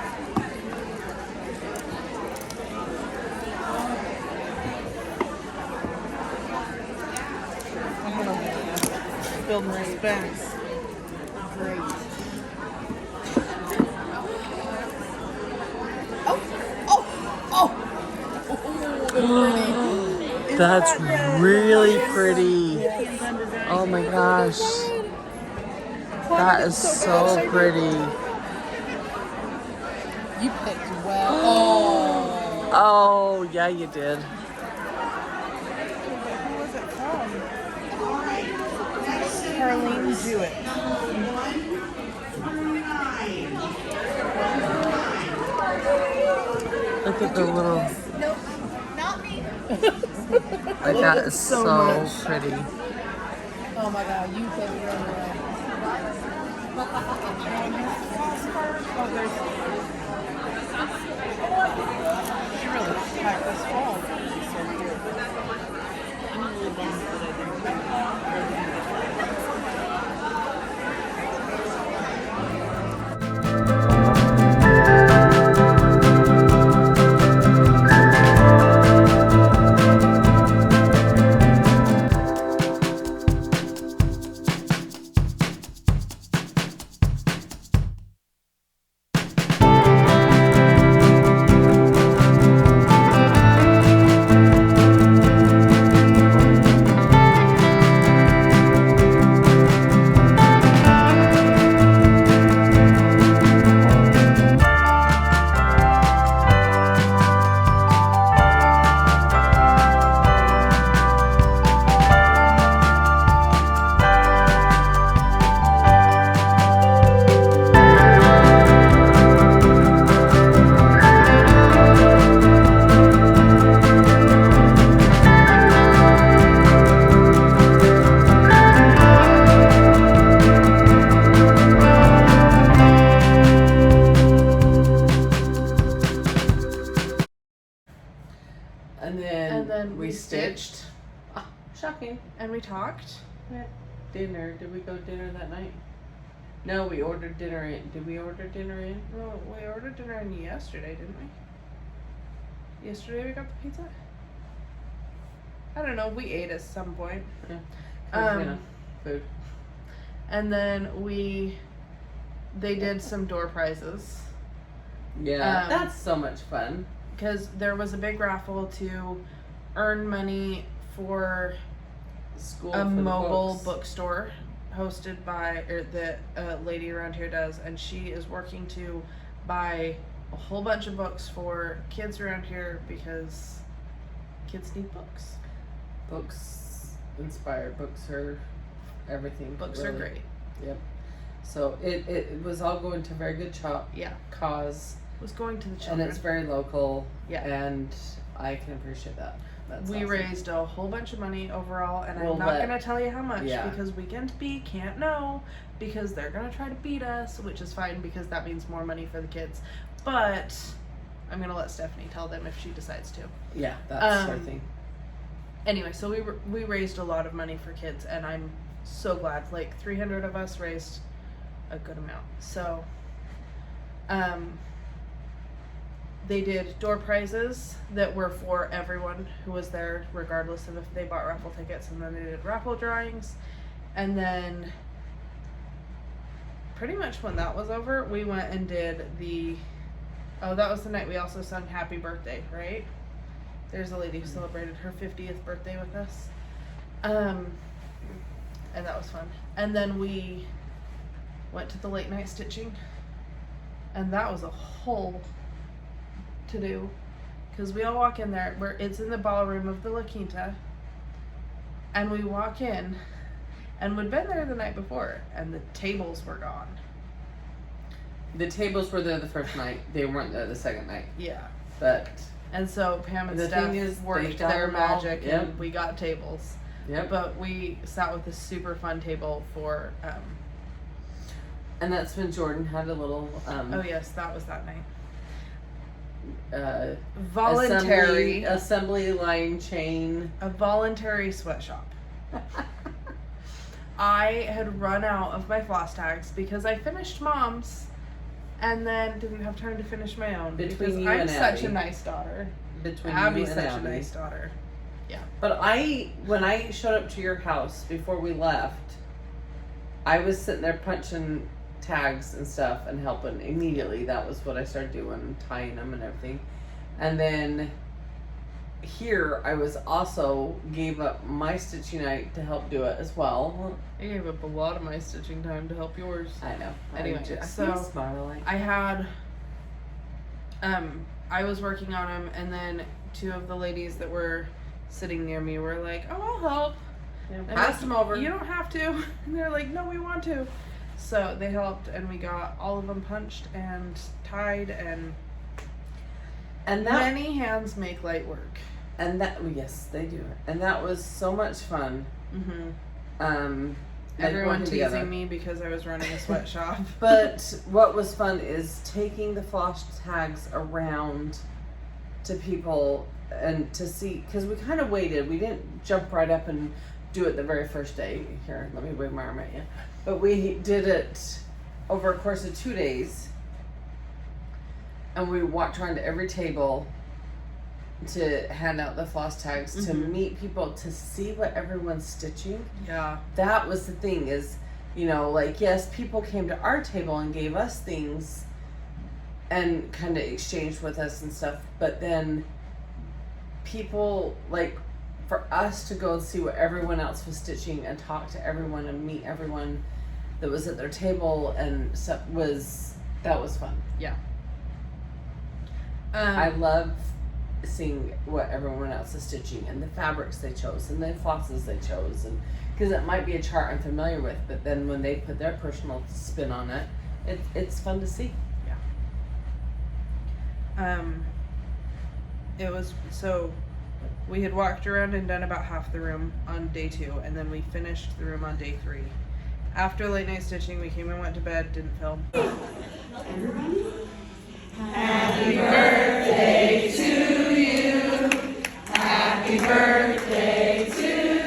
Building suspense. Great. That's really pretty. Oh my gosh. That is so pretty. You picked well. Oh. Oh, yeah, you did. Who was it from? Carlene Jewett. Look at the little. Nope, not me. Like that is so pretty. Oh my god, you picked really well. She really packed this fall. And then we stitched. Oh, shocking. And we talked. We had dinner. Did we go dinner that night? No, we ordered dinner in. Did we order dinner in? Well, we ordered dinner in yesterday, didn't we? Yesterday we got the pizza? I don't know. We ate at some point. Yeah. Food. And then they did some door prizes. Yeah, that's so much fun. Because there was a big raffle to earn money for School a for the mobile books. bookstore hosted by, or that a lady around here does, and she is working to buy a whole bunch of books for kids around here because kids need books. Books inspire. Books are everything. Books really. are great. Yep. So it was all going to a very good cause. Was going to the And children. it's very local. Yeah. And I can appreciate that. That's we awesome. raised a whole bunch of money overall, and We'll I'm not going to tell you how much yeah. because Weekend B can't know because they're going to try to beat us, which is fine because that means more money for the kids. But I'm going to let Stephanie tell them if she decides to. Yeah, that's her thing. Anyway, so we raised a lot of money for kids, and I'm so glad. Like 300 of us raised a good amount. So, they did door prizes that were for everyone who was there, regardless of if they bought raffle tickets, and then they did raffle drawings. And then pretty much when that was over, we went and did that was the night we also sung Happy Birthday, right? There's a lady who celebrated her 50th birthday with us. And that was fun. And then we went to the late night stitching, and that was a whole to do, because we all walk in there, it's in the ballroom of the La Quinta, and we walk in, and we'd been there the night before, and the tables were gone. The tables were there the first night. They weren't there the second night. Yeah. But And so Pam and the Steph thing is, worked they've got their them all. magic, Yep. and we got tables. Yep. But we sat with a super fun table for And that's when Jorden had a little oh yes, that was that night. uh Voluntary assembly line chain. a voluntary sweatshop. I had run out of my floss tags because I finished Mom's and then didn't have time to finish my own. Between because you I'm and such Abby. a nice daughter. Between Abby's you and such Abby. a nice daughter. But when I showed up to your house before we left, I was sitting there punching tags and stuff and helping immediately. That was what I started doing, tying them and everything. And then here I was also gave up my stitching night to help do it as well. I gave up a lot of my stitching time to help yours. I know. Anyway, I'm just so smiling. I had I was working on them, and then two of the ladies that were sitting near me were like, "Oh, I'll help." And I Pass was, them over. You don't have to. And they're like, "No, we want to." So they helped, and we got all of them punched and tied, and And that many hands make light work. and that yes, they do. And that was so much fun. Mm-hmm. Like Everyone working teasing together. me because I was running a sweatshop. But what was fun is taking the floss tags around to people and to see, because we kind of waited. We didn't jump right up and do it the very first day. Here, let me wave my arm at you. But we did it over a course of 2 days. And we walked around to every table to hand out the floss tags, to meet people, to see what everyone's stitching. Yeah. That was the thing is, like, yes, people came to our table and gave us things and kind of exchanged with us and stuff, but then people, like, for us to go and see what everyone else was stitching and talk to everyone and meet everyone that was at their table and stuff that was fun. Yeah. I love seeing what everyone else is stitching and the fabrics they chose and the flosses they chose, and because it might be a chart I'm familiar with, but then when they put their personal spin on it, it's fun to see. It was, so we had walked around and done about half the room on day 2, and then we finished the room on day 3. After late night stitching, we came and went to bed, didn't film. Happy birthday to you. Happy birthday to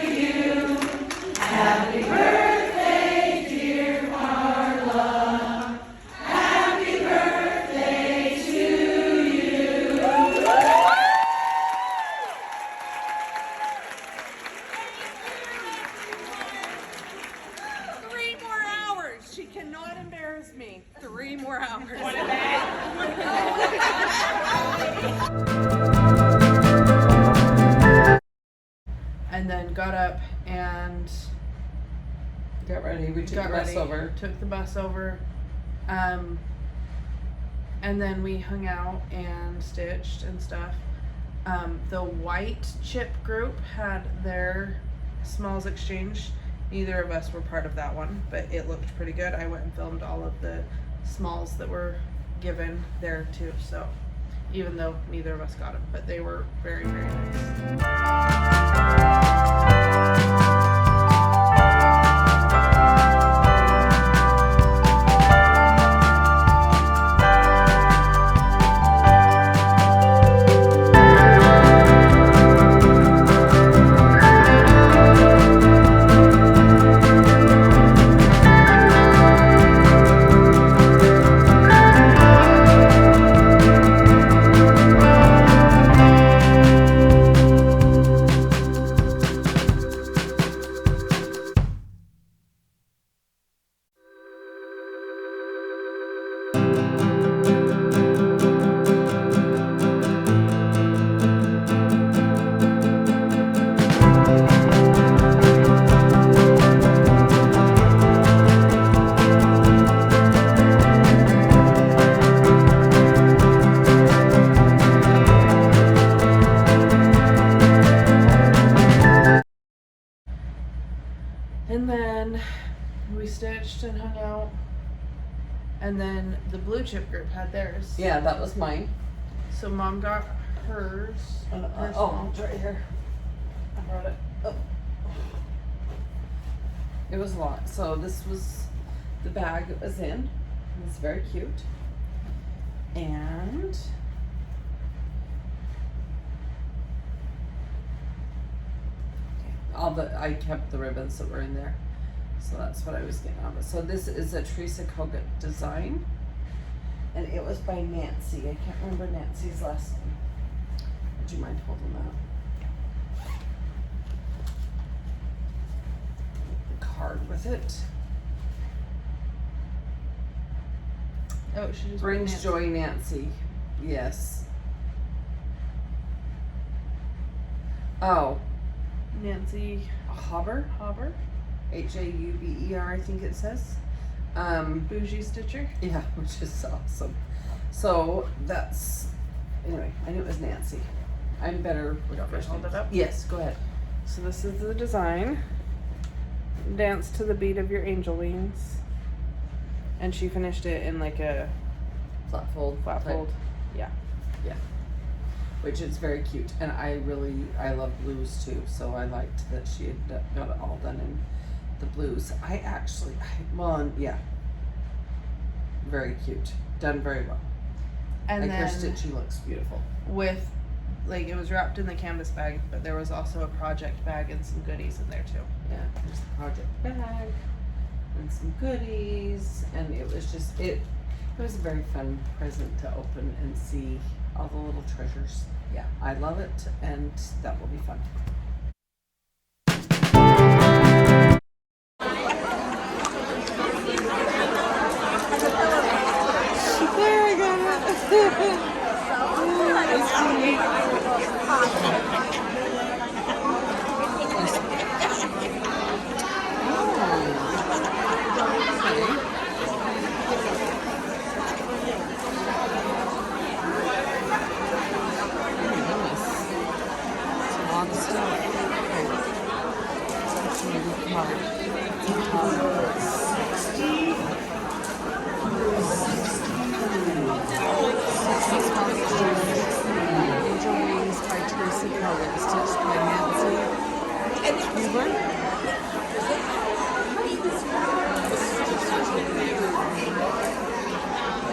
you. Happy birthday, dear Carla. Happy birthday to you. 3 more hours. She cannot embarrass me. 3 more hours. And then got up and Got ready. We took got the bus ready, over. took the bus over, and then we hung out and stitched and stuff. The white chip group had their smalls exchange. Neither of us were part of that one, but it looked pretty good. I went and filmed all of the smalls that were given there too, so even though neither of us got them, but they were very, very nice. And then we stitched and hung out. And then the blue chip group had theirs. Yeah, that was mine. So mom got hers. Oh, it's right here. I brought it. Oh. It was a lot. So this was the bag it was in. It was very cute. And I kept the ribbons that were in there. So that's what I was getting on. So this is a Teresa Kogut design. And it was by Nancy. I can't remember Nancy's last name. Would you mind holding that? The card with it. Oh, she just Brings Nancy. joy, Nancy. Yes. Oh, Nancy Hauber? Hauber, Hauber, I think it says. bougie stitcher. Yeah, which is awesome. So that's, anyway, I knew it was Nancy. I'm better with first Hold names. it up. Yes, go ahead. So this is the design. Dance to the beat of your angel wings. And she finished it in like a Flat fold. flat type. fold. Yeah. Which is very cute. And I love blues too. So I liked that she had got it all done in the blues. Yeah. Very cute. Done very well. And like then her stitching looks beautiful. with, like, it was wrapped in the canvas bag, but there was also a project bag and some goodies in there too. Yeah, there's the project bag and some goodies, and it was just it was a very fun present to open and see all the little treasures. Yeah, I love it, and that will be fun. There, I got it.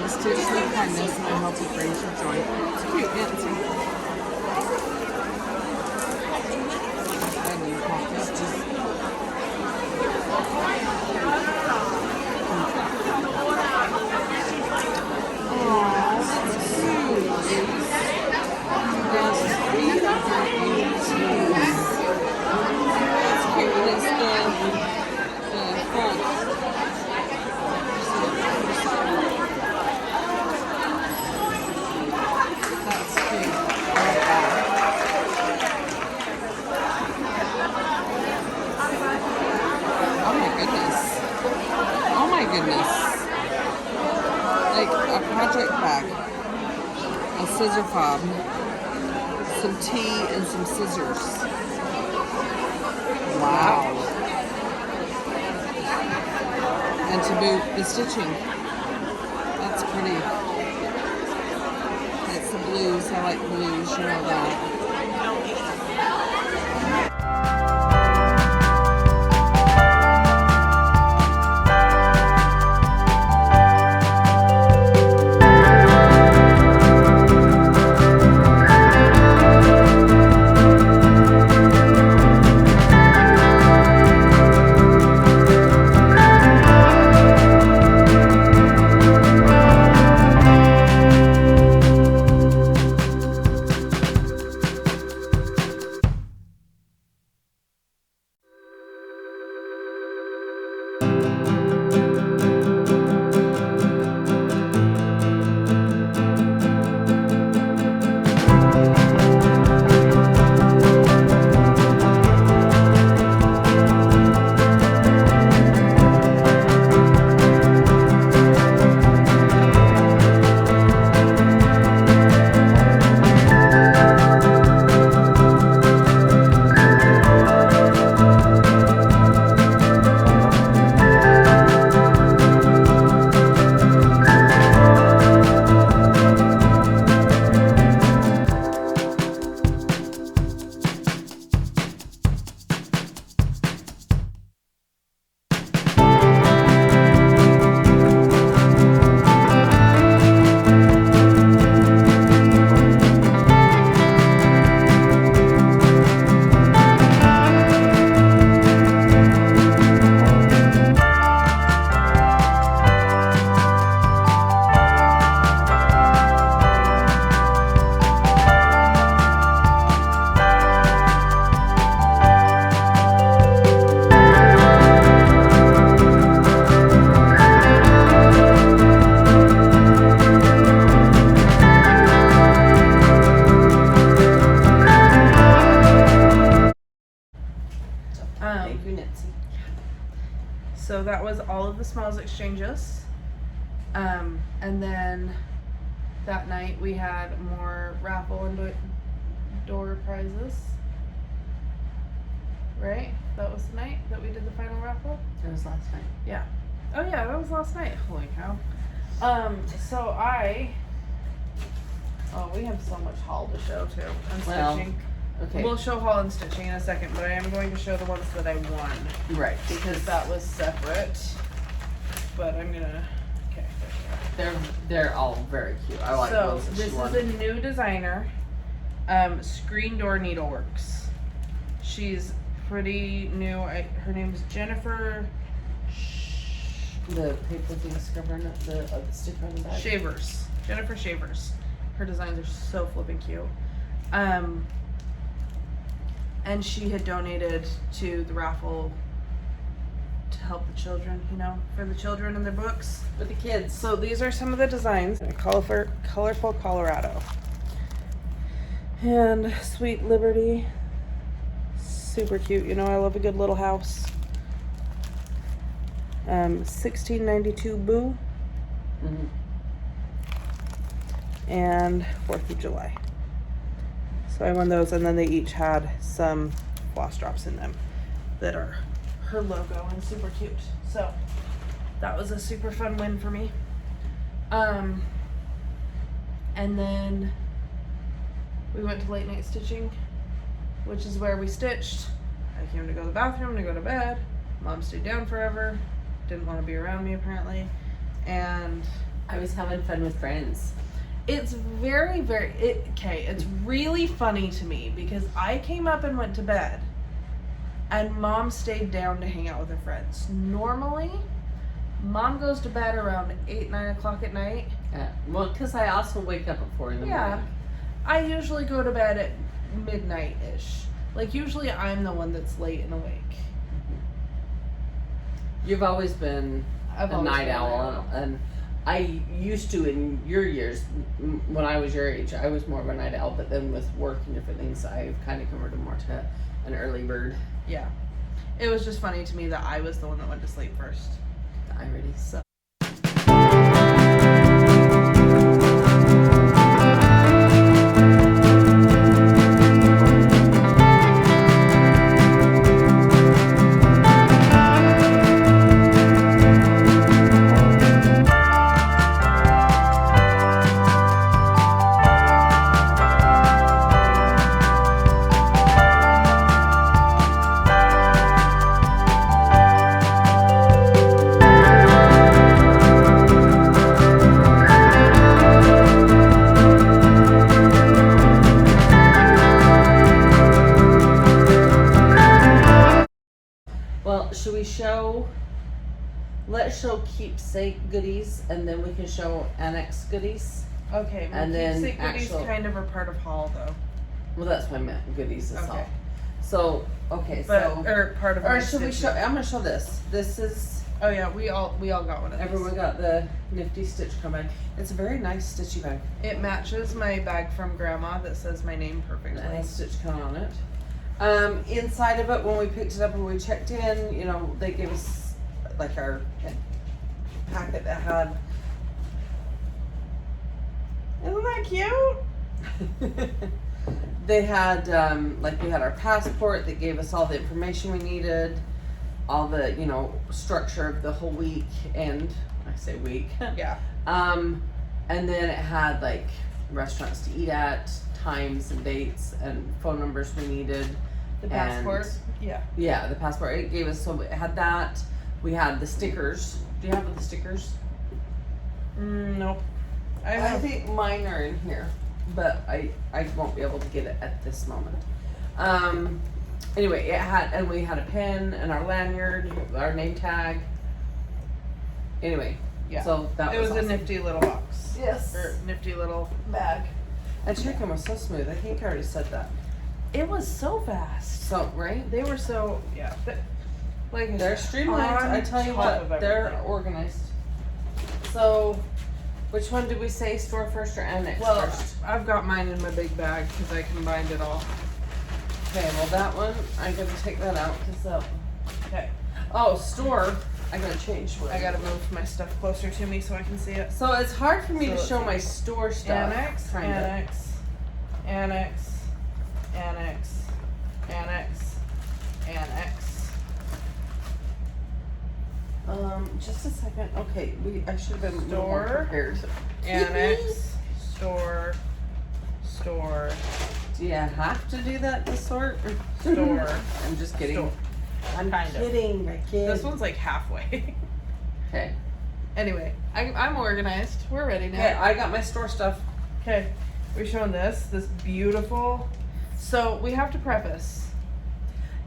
Stitch with kindness and I hope it brings you joy. It's cute, Nancy. I need coffee. Aww, that's cute. That's cute. That's cute. And it's the front. Like a project bag, a scissor fob, some tea, and some scissors. Wow. And to boot the stitching. That's pretty. It's the blues. I like blues, you know that. So that was all of the smiles exchanges. And then that night we had more raffle and door prizes. Right? That was the night that we did the final raffle? It was last night. Yeah. Oh yeah, that was last night. Holy cow. We have so much haul to show too. And Well, stitching. Okay. We'll show haul and stitching in a second, but I am going to show the ones that I won. Right. Because that was separate. But I'm gonna, okay. They're all very cute. I like So those. that this she won. is a new designer, Screen Door Needleworks. She's pretty new. Her name is Jennifer The paper things covering it, the sticker on the back. Shavers. Jennifer Shavers. Her designs are so flippin' cute. And she had donated to the raffle to help the children, for the children and their books. For the kids. So these are some of the designs. Colorful Colorado. And Sweet Liberty. Super cute. I love a good little house. 1692 Boo. Mm-hmm. And 4th of July. So I won those, and then they each had some floss drops in them that are her logo and super cute. So that was a super fun win for me. And then we went to late night stitching, which is where we stitched. I came to go to the bathroom to go to bed. Mom stayed down forever. Didn't want to be around me apparently. And I was having fun with friends. it's very, it's really funny to me because I came up and went to bed and Mom stayed down to hang out with her friends. Normally, Mom goes to bed around 8, 9 o'clock at night. Yeah. Well, because I also wake up at 4 in the morning. I usually go to bed at midnight-ish. Like, usually I'm the one that's late and awake. You've always been I've a always night been owl, and I used to in your years, when I was your age, I was more of a night owl, but then with work and different things, I've kind of converted more to an early bird. Yeah. It was just funny to me that I was the one that went to sleep first. The irony. So. Let's show keepsake goodies, and then we can show annex goodies. Okay, and then keepsake goodies kind of are part of haul though. Well, that's what I meant. Goodies is Okay. all. So okay, or part of. Or should we show? I'm gonna show this. This is. Oh yeah, we all got one of these. Everyone got the nifty stitch bag. It's a very nice stitchy bag. It matches my bag from Grandma that says my name perfectly. It has stitch count on it. Inside of it, when we picked it up and we checked in, you know, they gave us like our packet that had. Isn't that cute? They had like we had our passport that gave us all the information we needed, all the, you know, structure of the whole week, and I say week. Yeah. And then it had like restaurants to eat at, times and dates, and phone numbers we needed. The passport. And, yeah, the passport. It gave us, so it had that. We had the stickers. Do you have the stickers? Nope. I think mine are in here, but I won't be able to get it at this moment. Anyway, it had, and we had a pen and our lanyard, our name tag. Anyway, yeah. So that was awesome. a nifty little box. Yes. Or nifty little bag. And chicken was so smooth. I think I already said that. It was so fast. So right? They were so like They're streamlined. I tell you what, they're organized. So, which one did we say? Store first or annex first? I've got mine in my big bag because I combined it all. Okay, well that one, I'm gonna take that out because Okay. oh, store, I gotta change what I gotta move my stuff closer to me so I can see it. So it's hard for me to So show my store stuff. Annex, kinda. annex, annex, annex, annex, annex. Just a second. Okay, I should have been more Store. prepared. Annex, store, store, Do you have to do that to sort? store. I'm just kidding. Store. I'm Kind of. kidding. I kid. This one's like halfway. Okay. Anyway, I'm organized. We're ready Okay, now. I got my store stuff. Okay, we're showing this beautiful. So we have to preface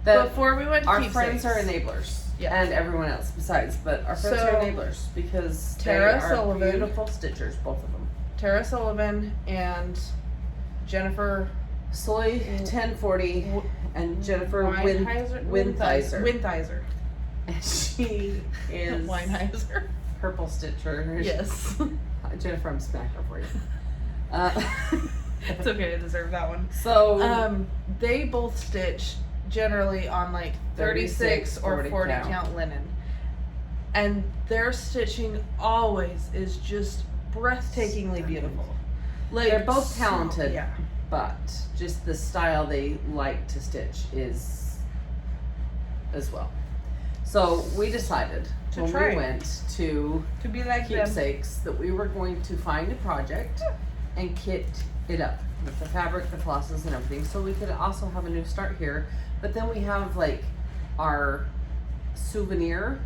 That before we went to our Keepsakes, friends are enablers. Yeah. And everyone else besides, but our friends So, are enablers because Tara they are Sullivan. beautiful stitchers, both of them. Tara Sullivan and Jennifer Soy 1040 and Jennifer Weinheiser. Winthizer. And she is Weinheiser. purple stitcher. Yes. Jennifer, I'm smacker for you. It's okay. I deserve that one. So They both stitch generally on like 36 or 40 count linen. And their stitching always is just breathtakingly beautiful. Like they're both so- talented, yeah. but just the style they like to stitch is as well. So we decided To when try. we went to To be like them. Keepsakes that we were going to find a project and kit it up with the fabric, the flosses, and everything, so we could also have a new start here. But then we have like our souvenir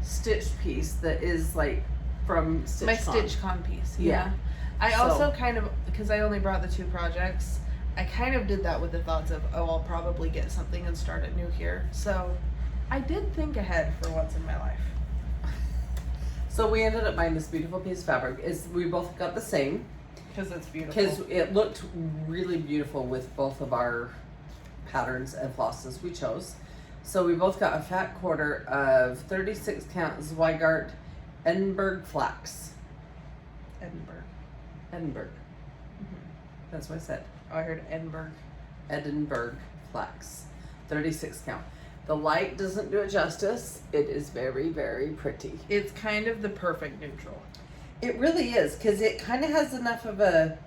stitch piece that is like from Stitch My Con. Stitch Con piece. Yeah. I So- also kind of, because I only brought the 2 projects, I kind of did that with the thoughts of, oh, I'll probably get something and start it new here. So I did think ahead for once in my life. So we ended up buying this beautiful piece of fabric. We both got the same Because it's beautiful. because it looked really beautiful with both of our patterns and flosses we chose. So we both got a fat quarter of 36 count Zweigart Edinburgh flax. Edinburgh. That's what I said. Oh, I heard Edinburgh. Edinburgh flax. 36 count. The light doesn't do it justice. It is very, very pretty. It's kind of the perfect neutral. It really is, because it kind of has enough of a...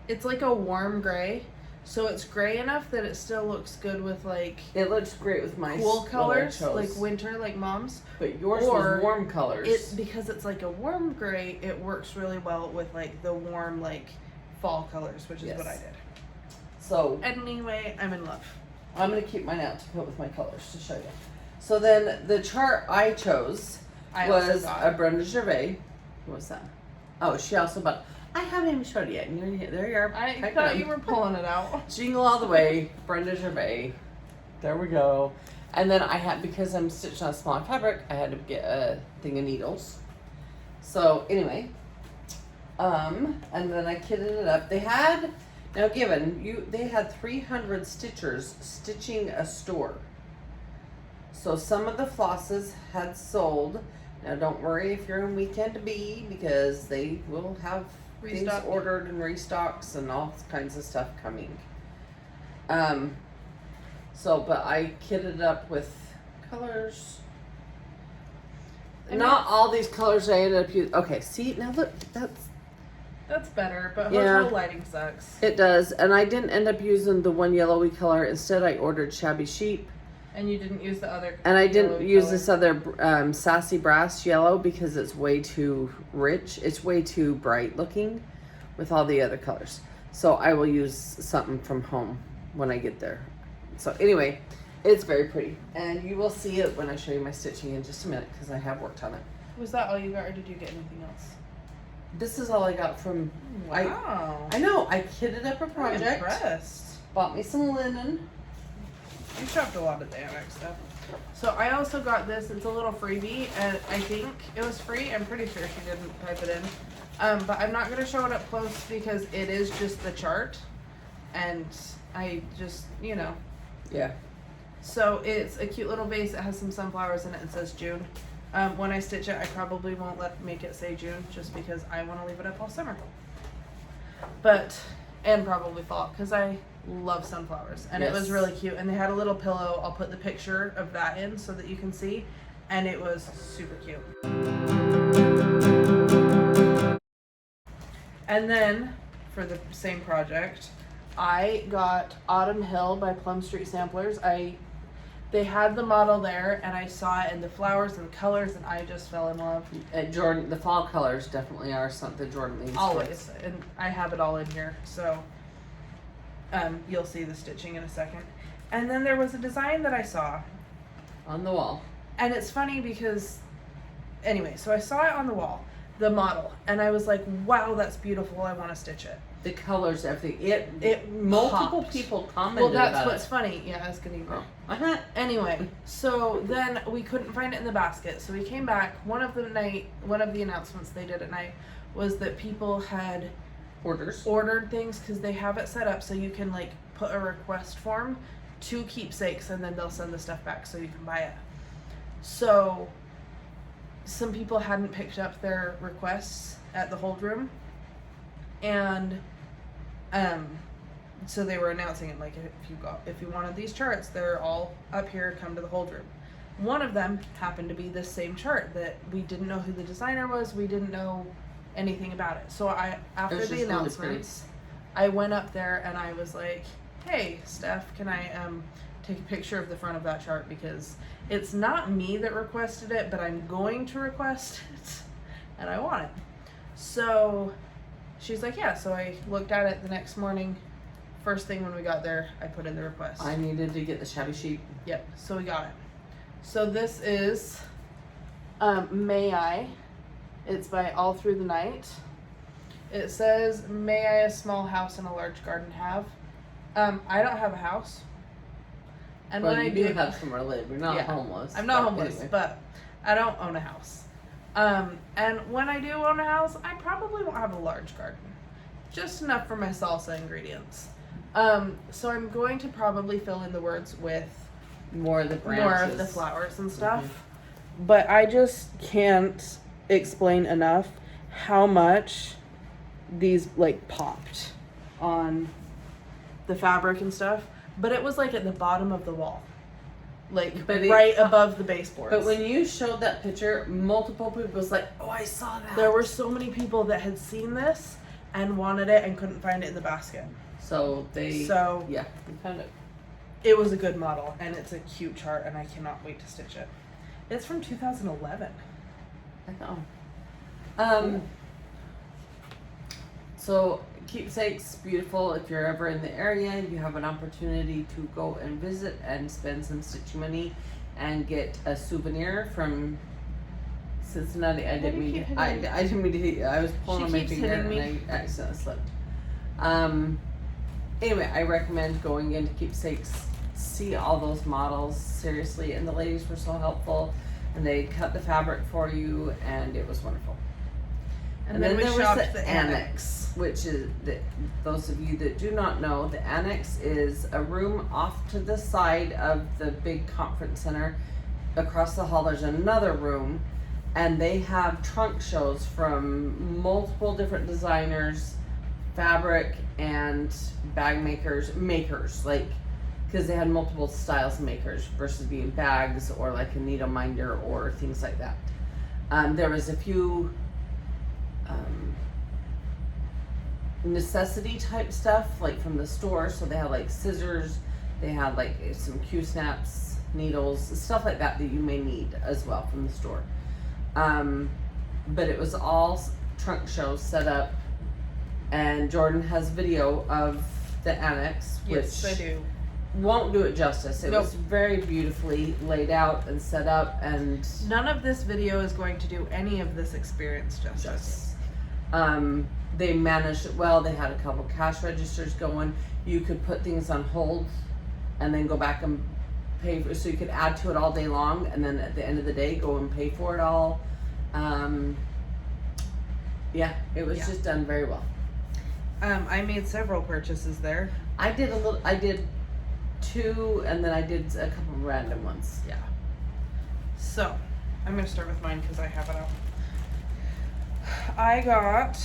It's like a warm gray. So it's gray enough that it still looks good with like It looks great with my cool what I colors, chose. like winter, like mom's. But yours or was warm colors. It because it's like a warm gray, it works really well with like the warm like fall colors, which is what I Yes. did. So Anyway, I'm in love. I'm going to keep mine out to put with my colors to show you. So then the chart I chose I also was got a Brenda Gervais. What was that? Oh, she also bought... I haven't even showed it yet. And there you are. I Heck thought on. you were pulling it out. Jingle all the way, Brenda Gervais. There we go. And then I had, because I'm stitching on small fabric, I had to get a thing of needles. So anyway, and then I kitted it up. They had, now given, they had 300 stitchers stitching a store. So some of the flosses had sold. Now don't worry if you're in weekend B, because they will have things Restock. ordered and restocks and all kinds of stuff coming. So, but I kitted up with colors. I Not all these colors I ended up using. Okay, see, now look, That's better, but Yeah. hotel lighting sucks. it does. And I didn't end up using the one yellowy color. Instead, I ordered Shabby Sheep. And you didn't use the other. And I yellow didn't use color. this other Sassy Brass yellow because it's way too rich. It's way too bright looking with all the other colors. So I will use something from home when I get there. So anyway, it's very pretty. And you will see it when I show you my stitching in just a minute because I have worked on it. Was that all you got, or did you get anything else? This is all I got from... Wow. I know, I kitted up a I'm project. impressed. Bought me some linen. You shopped a lot of DeAnn stuff. So I also got this. It's a little freebie, and I think it was free. I'm pretty sure she didn't type it in. But I'm not gonna show it up close because it is just the chart, and I just, you know. Yeah. So it's a cute little vase. It has some sunflowers in it and says June. When I stitch it, I probably won't make it say June just because I want to leave it up all summer. But, and probably fall, because I love sunflowers. And it was Yes. really cute. And they had a little pillow. I'll put the picture of that in so that you can see. and it was super cute. And then, for the same project, I got Autumn Hill by Plum Street Samplers. They had the model there, and I saw it in the flowers and colors, and I just fell in love. Jorden, the fall colors definitely are something Jorden leans Always, towards. and I have it all in here, so you'll see the stitching in a second. And then there was a design that I saw On the wall. and it's funny because, anyway, so I saw it on the wall, the model, and I was like, wow, that's beautiful, I want to stitch it. The colors, everything. It multiple popped. people commented Well, that's about what's it. funny. Yeah, I was gonna Oh. Uh-huh. Anyway, so then we couldn't find it in the basket, so we came back. One of the announcements they did at night was that people had ordered things because they have it set up so you can like put a request form to Keepsakes and then they'll send the stuff back so you can buy it. So some people hadn't picked up their requests at the hold room, and so they were announcing it like, if you wanted these charts, they're all up here, come to the hold room. One of them happened to be this same chart that we didn't know who the designer was, we didn't know anything about it. So after just the really announcements, I went up there and I was like, hey Steph, can I take a picture of the front of that chart, because it's not me that requested it, but I'm going to request it and I want it. So she's like, yeah. So I looked at it the next morning. First thing when we got there, I put in the request. I needed to get the shabby sheet. Yep, so we got it. So this is May I. It's by All Through the Night. It says, may I a small house and a large garden have? I don't have a house. And Well, when you I do have somewhere to live. You're not Yeah. homeless. I'm not but homeless, anyway. but I don't own a house. And when I do own a house, I probably won't have a large garden. Just enough for my salsa ingredients. So I'm going to probably fill in the words with more of the branches. more of the flowers and stuff. But I just can't explain enough how much these like popped on the fabric and stuff. But it was like at the bottom of the wall. Like But right above the baseboards. But when you showed that picture, multiple people was like, oh, I saw that. there were so many people that had seen this and wanted it and couldn't find it in the basket. So So yeah, we found it. it was a good model and it's a cute chart and I cannot wait to stitch it. It's from 2011. I know. So Keepsakes, beautiful. If you're ever in the area, you have an opportunity to go and visit and spend some stitching money and get a souvenir from Cincinnati. I didn't mean to. I didn't mean to hit you. I was pulling on my keeps finger hitting and me. I accidentally slipped. Anyway, I recommend going into Keepsakes. See all those models seriously, and the ladies were so helpful, and they cut the fabric for you, and it was wonderful. And then we there was shopped the annex, which is those of you that do not know, the annex is a room off to the side of the big conference center. Across the hall, there's another room, and they have trunk shows from multiple different designers, fabric and bag makers, like, because they had multiple styles of makers versus being bags or like a needle minder or things like that. There was a few necessity type stuff like from the store, so they had like scissors, they had like some Q-snaps, needles, stuff like that that you may need as well from the store. But it was all trunk shows set up, and Jorden has video of the annex, which Yes, I do. won't do it justice. It Nope. was very beautifully laid out and set up, and None of this video is going to do any of this experience justice. they managed it well. They had a couple cash registers going. You could put things on hold and then go back and pay for, so you could add to it all day long, and then at the end of the day go and pay for it all. Yeah, it was just done very well. I made several purchases there. I did 2, and then I did a couple random ones. Yeah. So, I'm gonna start with mine because I have it out. I got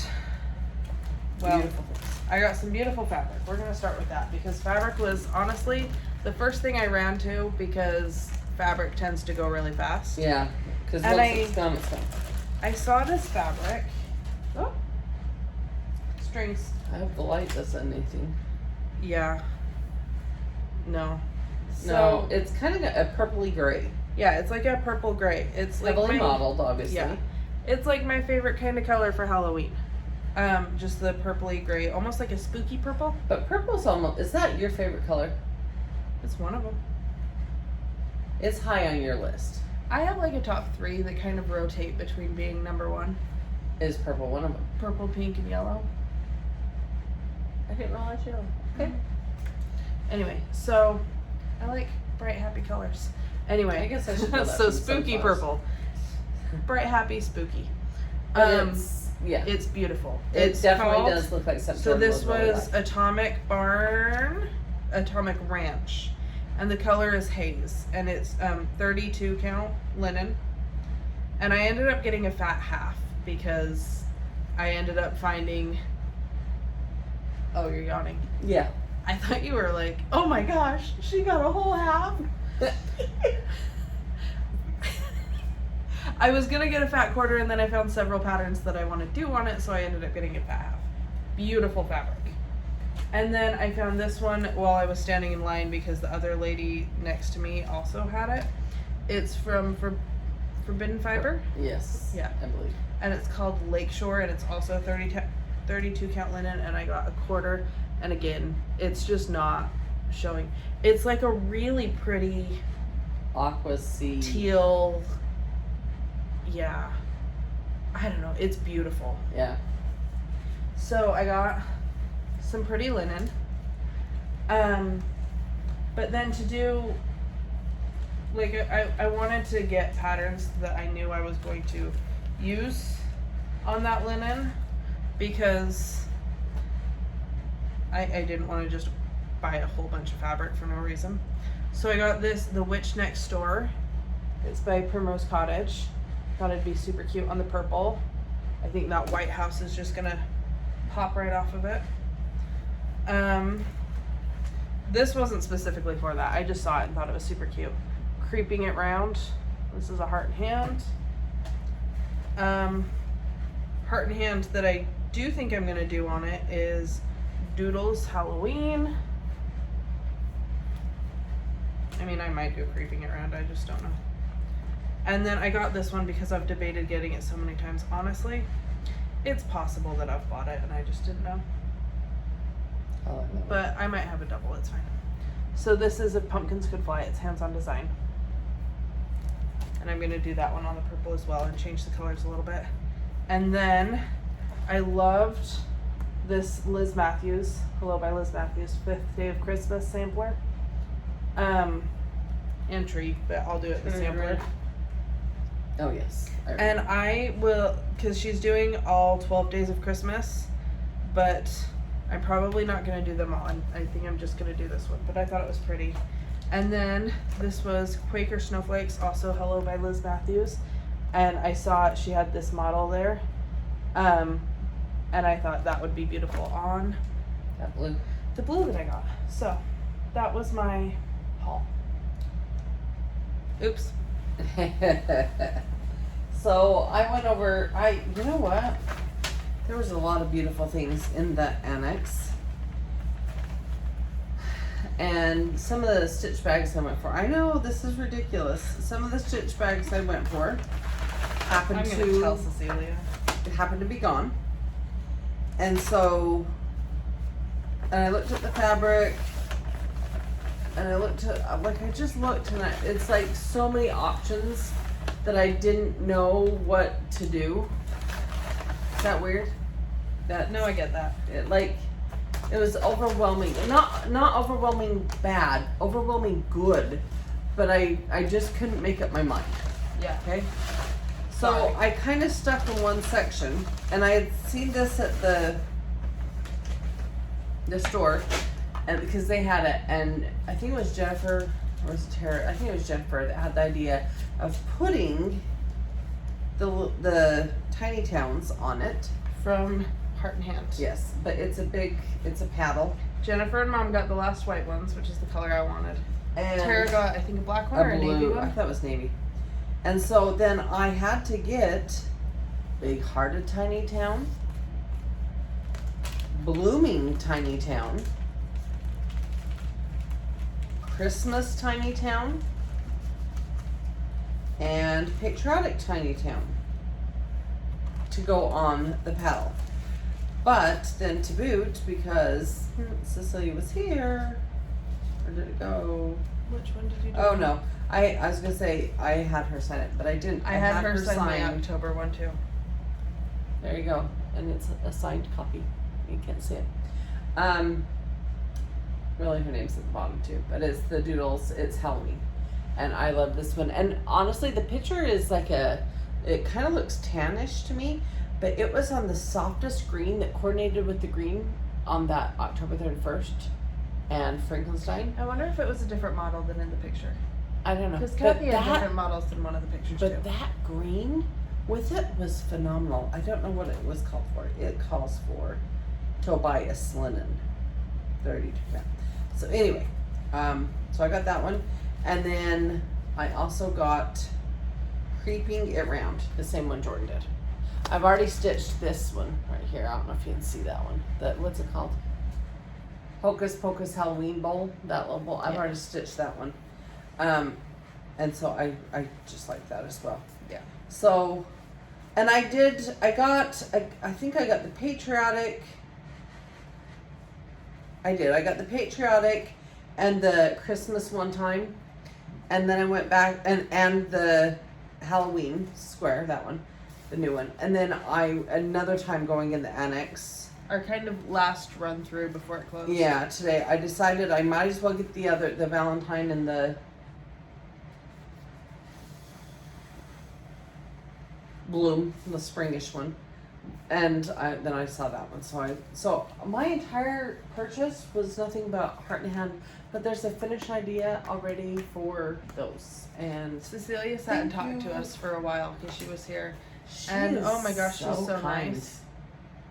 Beautiful. I got some beautiful fabric. We're gonna start with that because fabric was honestly the first thing I ran to, because fabric tends to go really fast. Yeah, because And once it's gone, it's gone. I saw this fabric. Oh. Strings. I hope the light doesn't anything. Yeah. No. No, it's kind of a purpley gray. Yeah, it's like a purple gray. It's like Heavily my, modeled, obviously. Yeah. It's like my favorite kind of color for Halloween. Just the purpley gray, almost like a spooky purple. But purple's almost, is that your favorite color? It's one of them. It's high on your list. I have like a top 3 that kind of rotate between being number 1. Is purple one of them? Purple, pink, and yellow. I didn't realize you. Okay. Anyway, so I like bright, happy colors. Anyway, I guess I should know that so from spooky sunflowers. purple. Bright, happy, spooky. But yeah. It's beautiful. It It's definitely called- does look like something. So this really was like. Atomic Ranch, and the color is haze, and it's 32 count linen. And I ended up getting a fat half because I ended up finding. Oh, you're yawning. Yeah. I thought you were like, oh my gosh, she got a whole half. I was gonna get a fat quarter, and then I found several patterns that I want to do on it, so I ended up getting a fat half. Beautiful fabric. And then I found this one while I was standing in line because the other lady next to me also had it. It's from Forbidden Fiber, Yes. Yeah. I believe. and it's called Lakeshore, and it's also 32 count linen, and I got a quarter. And again, it's just not showing. It's like a really pretty Aqua sea. teal. Yeah. I don't know. It's beautiful. Yeah. So I got some pretty linen. But then to do, like, I wanted to get patterns that I knew I was going to use on that linen because I didn't want to just buy a whole bunch of fabric for no reason. So I got this, The Witch Next Door. It's by Primrose Cottage. Thought it'd be super cute on the purple. I think that white house is just gonna pop right off of it. This wasn't specifically for that. I just saw it and thought it was super cute. Creeping it round. This is a heart and hand. Heart and hand that I do think I'm gonna do on it is Doodles Halloween. I mean, I might do Creeping It Round, I just don't know. And then I got this one because I've debated getting it so many times. Honestly, it's possible that I've bought it and I just didn't know. I like that one. But I might have a double, it's fine. So this is If Pumpkins Could Fly, it's hands-on design. And I'm gonna do that one on the purple as well and change the colors a little bit. And then I loved this Liz Matthews, Hello by Liz Matthews, 5th Day of Christmas sampler. Entry, but I'll do it the sampler. Oh yes. And I will, because she's doing all 12 days of Christmas, but I'm probably not going to do them all. I think I'm just going to do this one, but I thought it was pretty. And then this was Quaker Snowflakes, also Hello by Liz Matthews. And I saw she had this model there. And I thought that would be beautiful on that blue. the blue that I got. So that was my haul. Oops. So I went over, you know what? There was a lot of beautiful things in the annex. And some of the stitch bags I went for, I know this is ridiculous. Some of the stitch bags I went for happened I'm going to tell to Cecilia. be gone. And so, and I looked at the fabric, and I looked at, like, I just looked, and it's like so many options that I didn't know what to do. Is that weird? That No, I get that. it was overwhelming. Not overwhelming bad, overwhelming good. But I just couldn't make up my mind. Yeah. Okay. So Sorry. I kind of stuck in one section, and I had seen this at the store, and because they had it, and I think it was Jennifer or was it Tara? I think it was Jennifer that had the idea of putting the tiny towns on it. From Heart and Hand. Yes, but it's a paddle, Jennifer and Mom got the last white ones, which is the color I wanted. And Tara got, I think, a black one or a navy blue. I one. thought it was navy. And so then I had to get Big Hearted Tiny Town, Blooming Tiny Town, Christmas Tiny Town, and Patriotic Tiny Town to go on the paddle. But then to boot, because Cecilia was here, where did it go? Which one did you do? Oh no, I was gonna say I had her sign it, but I didn't. I had her sign my October one too. There you go, and it's a signed copy. You can't see it. Really, her name's at the bottom too, but it's the doodles. It's Halloween, and I love this one. And honestly, the picture is like it kind of looks tannish to me, but it was on the softest green that coordinated with the green on that October 31st and Frankenstein. I wonder if it was a different model than in the picture. I don't know. Because But Kathy had different models than one of the pictures But too. that green with it was phenomenal. I don't know what it was called for. It calls for Tobias linen, 32 grams. So anyway, so I got that one, and then I also got Creeping It Round, the same one Jorden did. I've already stitched this one right here. I don't know if you can see that one. What's it called? Hocus Pocus Halloween Bowl. That little bowl. I've already stitched that one. And so I just like that as well. Yeah. So, and I think I got the Patriotic. I got the Patriotic and the Christmas one time. And then I went back and the Halloween square, that one, the new one. And then another time going in the annex. Our kind of last run through before it closed. Yeah, today I decided I might as well get the Valentine and the Bloom, the springish one, and then I saw that one. So my entire purchase was nothing but heart and hand, but there's a finished idea already for those. And Cecilia sat and talked to us for a while because she was here. And oh my gosh, she's so kind. nice.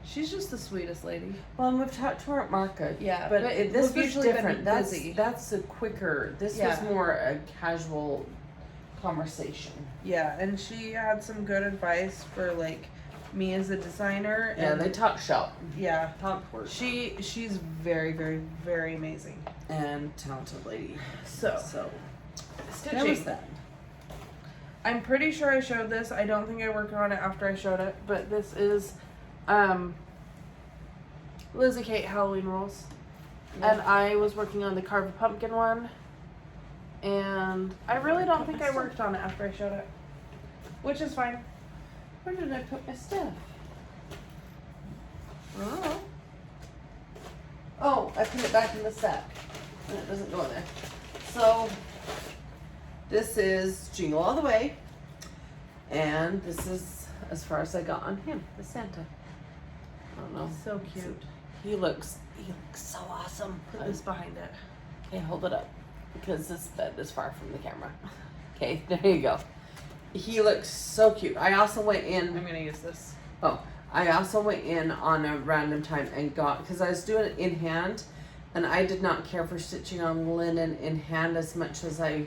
She's just the sweetest lady. Well, and we've talked to her at market. Yeah, but but this we've was usually been different. busy. That's a quicker. This was more a casual conversation. Yeah, and she had some good advice for like me as a designer. Yeah, and they talk shop. Yeah, Talk work. she's very, very, very amazing. And talented lady. So That was stitching. that. I'm pretty sure I showed this. I don't think I worked on it after I showed it, but this is Lizzie Kate Halloween Rules. Yeah. And I was working on the Carve a Pumpkin one. And I really don't think I worked on it after I showed it. Which is fine. Where did I put my stuff? Oh. Oh, I put it back in the sack. And it doesn't go in there. So, this is Jingle All the Way. And this is as far as I got on him, the Santa. I don't know. So cute. He looks so awesome. Put this behind it. Okay, hold it up. Because this bed is far from the camera. Okay, there you go. He looks so cute. I also went in. I'm gonna use this. Oh, I also went in on a random time and got, because I was doing it in hand, and I did not care for stitching on linen in hand as much as I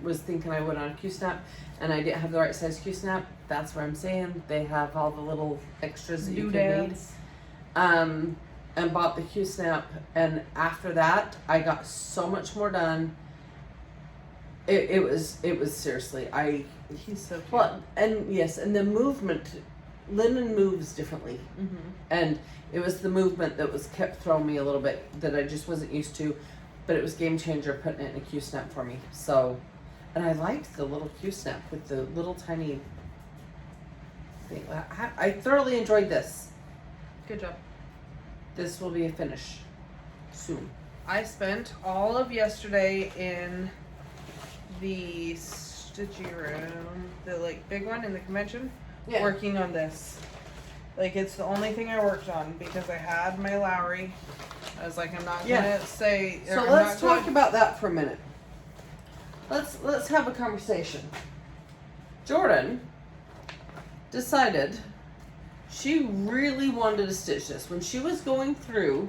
was thinking I would on a Q-snap, and I didn't have the right size Q-snap. That's what I'm saying. They have all the little extras that you can need. And bought the Q-snap, and after that, I got so much more done. It was seriously, He's so cute. well, and yes, and the movement, linen moves differently. Mm-hmm. And it was the movement that was kept throwing me a little bit that I just wasn't used to, but it was game changer putting it in a Q-snap for me. So, and I liked the little Q-snap with the little tiny thing. I thoroughly enjoyed this. Good job. This will be a finish soon. I spent all of yesterday in the stitchy room, the like big one in the convention, working on this. Like it's the only thing I worked on because I had my Lowry. I was like, I'm not gonna say. So I'm let's not talk gonna- about that for a minute. Let's have a conversation. Jorden decided she really wanted to stitch this when she was going through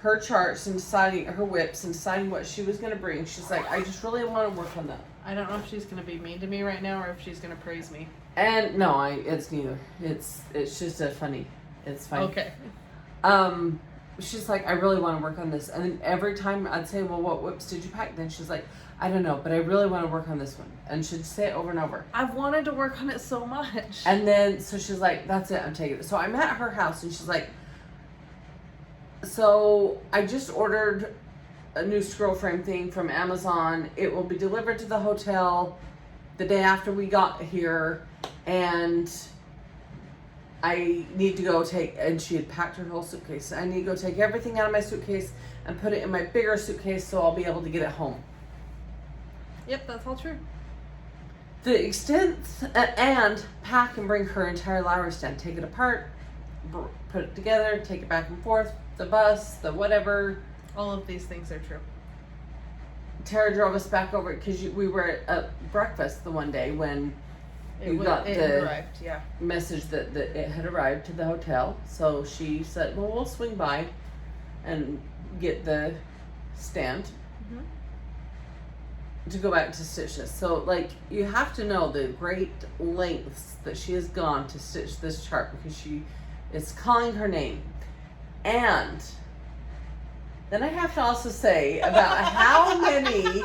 her charts and deciding her whips and deciding what she was going to bring. She's like, I just really want to work on that. I don't know if she's gonna be mean to me right now or if she's gonna praise me. And no, it's neither. It's just a funny. It's fine. Okay. She's like, I really want to work on this. And then every time I'd say, well, what whips did you pack? Then she's like, I don't know, but I really want to work on this one. And she'd say it over and over. I've wanted to work on it so much. And then, so she's like, that's it, I'm taking it. So I'm at her house and she's like, so I just ordered a new scroll frame thing from Amazon. It will be delivered to the hotel the day after we got here. And I need to go take, and she had packed her whole suitcase. I need to go take everything out of my suitcase and put it in my bigger suitcase so I'll be able to get it home. Yep, that's all true. The extent, and pack and bring her entire library stand. Take it apart, put it together, take it back and forth, the bus, the whatever. All of these things are true. Tara drove us back over because we were at breakfast the one day when you got the arrived, yeah. message that it had arrived to the hotel. So she said, well, we'll swing by and get the stand to go back to stitch this. So, like, you have to know the great lengths that she has gone to stitch this chart because she is calling her name. And then I have to also say about how many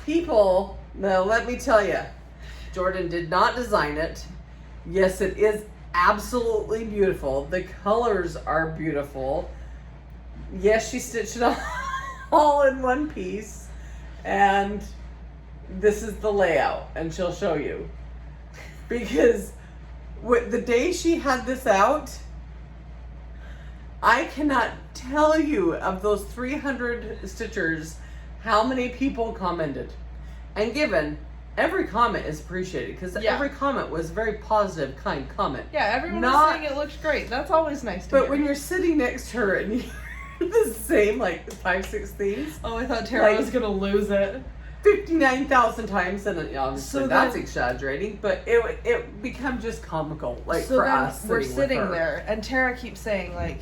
people, now let me tell you, Jorden did not design it. Yes, it is absolutely beautiful. The colors are beautiful. Yes, she stitched it all in one piece. And this is the layout, and she'll show you. Because the day she had this out, I cannot tell you of those 300 stitchers how many people commented. And given, every comment is appreciated because every comment was a very positive, kind comment. Yeah, everyone was saying it looks great. That's always nice to hear. But when you're sitting next to her and you hear the same, like, 5-6 things. Oh, I thought Tara was going to lose it. 59,000 times, and obviously so that's exaggerating, but it become just comical, like, so for us. We're sitting there, and Tara keeps saying, like,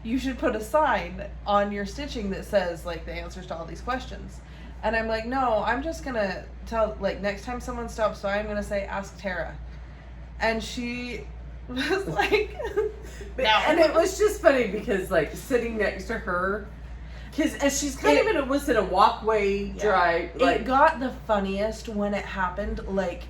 you should put a sign on your stitching that says, like, the answers to all these questions. And I'm like, no, I'm just gonna tell, like, next time someone stops by, I'm gonna say, ask Tara. And she was like, no. And it was just funny because, like, sitting next to her, and she's kind of in a walkway drive. Like, it got the funniest when it happened, like,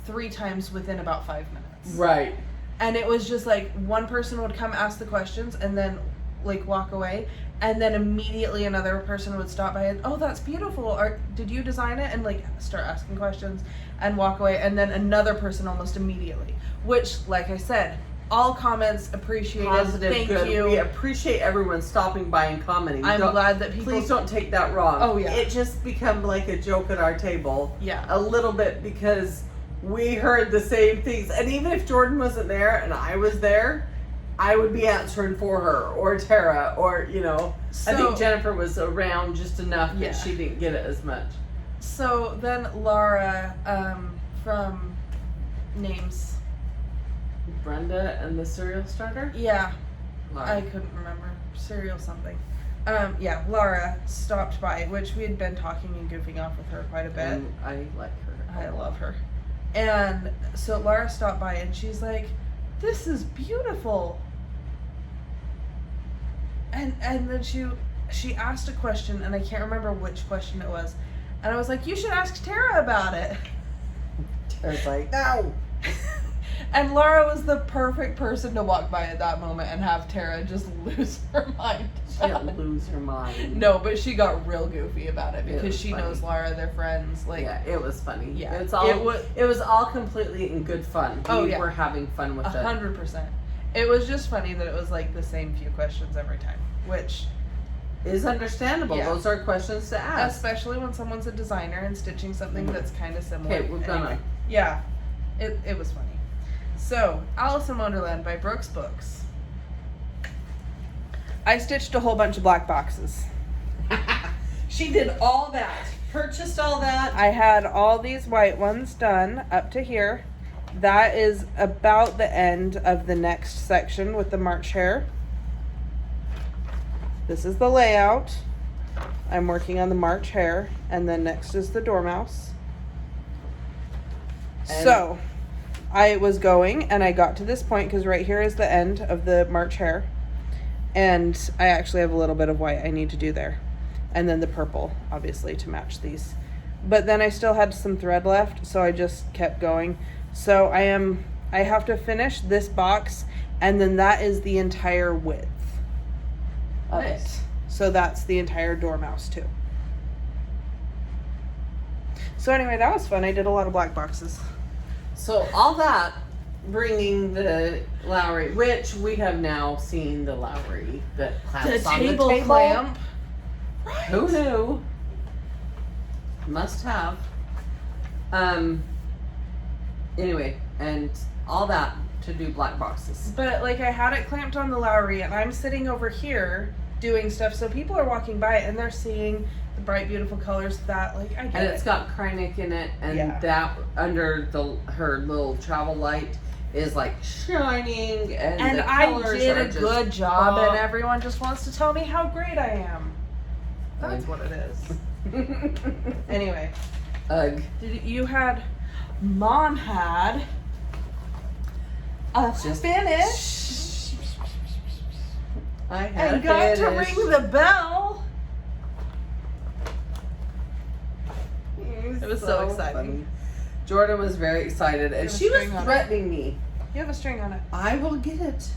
3 times within about 5 minutes. Right. And it was just like one person would come ask the questions and then, like, walk away, and then immediately another person would stop by and, oh, that's beautiful, or did you design it, and, like, start asking questions and walk away, and then another person almost immediately, which, like I said, all comments appreciated. Positive, thank good. you. We appreciate everyone stopping by and commenting. I'm glad that people, please don't take that wrong. Oh, yeah. It just become like a joke at our table. Yeah. A little bit, because we heard the same things, and even if Jorden wasn't there and I was there, I would be answering for her, or Tara, or, you know, I think Jennifer was around just enough that she didn't get it as much. So then Laura, from Names. Brenda and the cereal starter? Yeah. Laura. I couldn't remember. Cereal something. Yeah, Laura stopped by, which we had been talking and goofing off with her quite a bit. And I like her. I love her. And so Laura stopped by and she's like, this is beautiful. And then she asked a question, and I can't remember which question it was. And I was like, you should ask Tara about it. Tara's like, no. And Laura was the perfect person to walk by at that moment and have Tara just lose her mind. She didn't lose her mind. No, but she got real goofy about it because she funny. knows Laura, they're friends. Like, yeah, it was funny. Yeah, it was all completely in good fun. We were having fun with it. 100%. It was just funny that it was like the same few questions every time, which is understandable. Yeah. Those are questions to ask, especially when someone's a designer and stitching something that's kind of similar. Okay, we've done it. Yeah, it was funny. So, Alice in Wonderland by Brooks Books. I stitched a whole bunch of black boxes. She did all that. Purchased all that. I had all these white ones done up to here. That is about the end of the next section with the March hare. This is the layout. I'm working on the March hare, and then next is the dormouse. And- So, I was going, and I got to this point, because right here is the end of the March hare. And I actually have a little bit of white I need to do there. And then the purple, obviously, to match these. But then I still had some thread left, so I just kept going. So I have to finish this box, and then that is the entire width of Nice. it. So that's the entire dormouse too. So anyway, that was fun. I did a lot of black boxes. So all that, bringing the Lowry, which we have now seen the Lowry that clamps on the table. clamp. Who knew? Must have. Anyway, and all that to do black boxes. But like I had it clamped on the Lowry, and I'm sitting over here doing stuff, so people are walking by and they're seeing the bright, beautiful colors that like I get. And it's got Krynic in it, and Yeah. that under her little travel light is like shining, and the I colors did are a just good job, pop. and everyone just wants to tell me how great I am. That's Ugh. what it is. Anyway, Ugh. Mom had a Just- finish I had and got to finish. ring the bell. It was so exciting. funny. Jorden was very excited, and Got a she was string on it. threatening me. You have a string on it I will get it.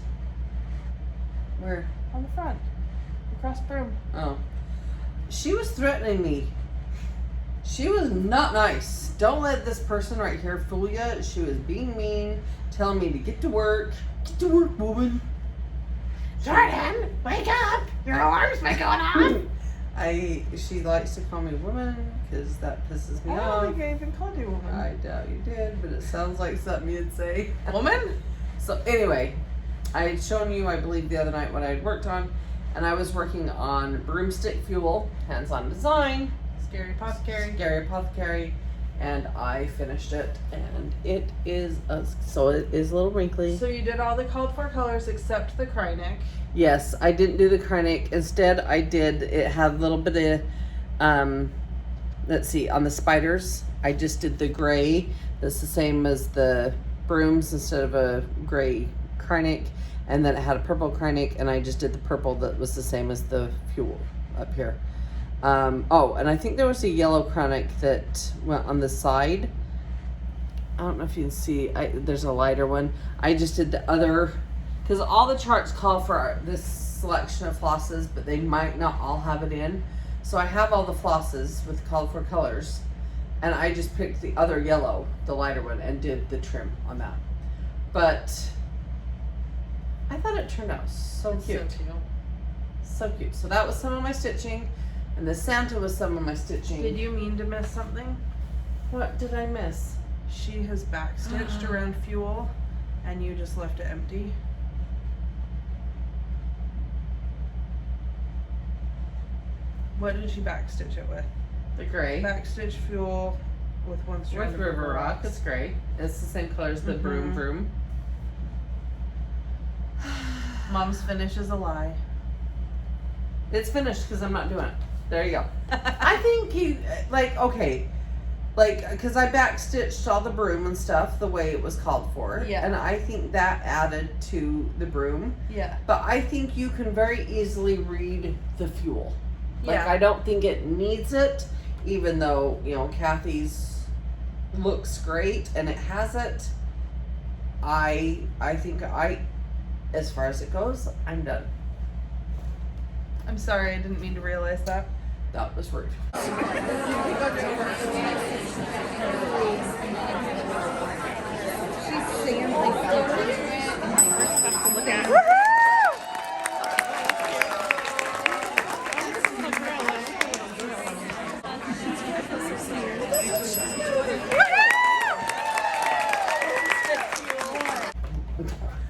Where? on the front, across broom. Oh. She was threatening me. She was not nice. Don't let this person right here fool you. She was being mean, telling me to get to work. Get to work, woman. Jorden, wake up! Your alarm's been going on. She likes to call me woman because that pisses me I don't off. think I even called you woman. I doubt you did, but it sounds like something you'd say. Woman? So anyway, I had shown you, I believe, the other night what I had worked on, and I was working on broomstick fuel, hands-on design, Scary apothecary. Scary Apothecary, and I finished it, and it is so it is a little wrinkly. So you did all the called for colors except the Krynic. Yes, I didn't do the Krynic. Instead, it had a little bit of, let's see, on the spiders, I just did the gray. That's the same as the brooms instead of a gray Krynic. And then it had a purple Krynic, and I just did the purple that was the same as the fuel up here. Oh, and I think there was a yellow Krynic that went on the side. I don't know if you can see, there's a lighter one. I just did the other, because all the charts call for this selection of flosses, but they might not all have it in. So I have all the flosses with called for colors, and I just picked the other yellow, the lighter one, and did the trim on that. But I thought it turned out so cute. So cute. So that was some of my stitching, and the Santa was some of my stitching. Did you mean to miss something? What did I miss? She has backstitched around fuel, and you just left it empty. What did she backstitch it with? The gray. Backstitch fuel with one strand With of River Rock. It's gray. It's the same color as the Broom Mhm. Broom. Mom's finish is a lie. It's finished because I'm not doing it. There you go. I think because I backstitched all the broom and stuff the way it was called for. Yeah. And I think that added to the broom. Yeah. But I think you can very easily read the fuel. Like, Yeah. I don't think it needs it, even though, Kathy's looks great and it has it. I think as far as it goes, I'm done. I'm sorry, I didn't mean to realize that. That was rude.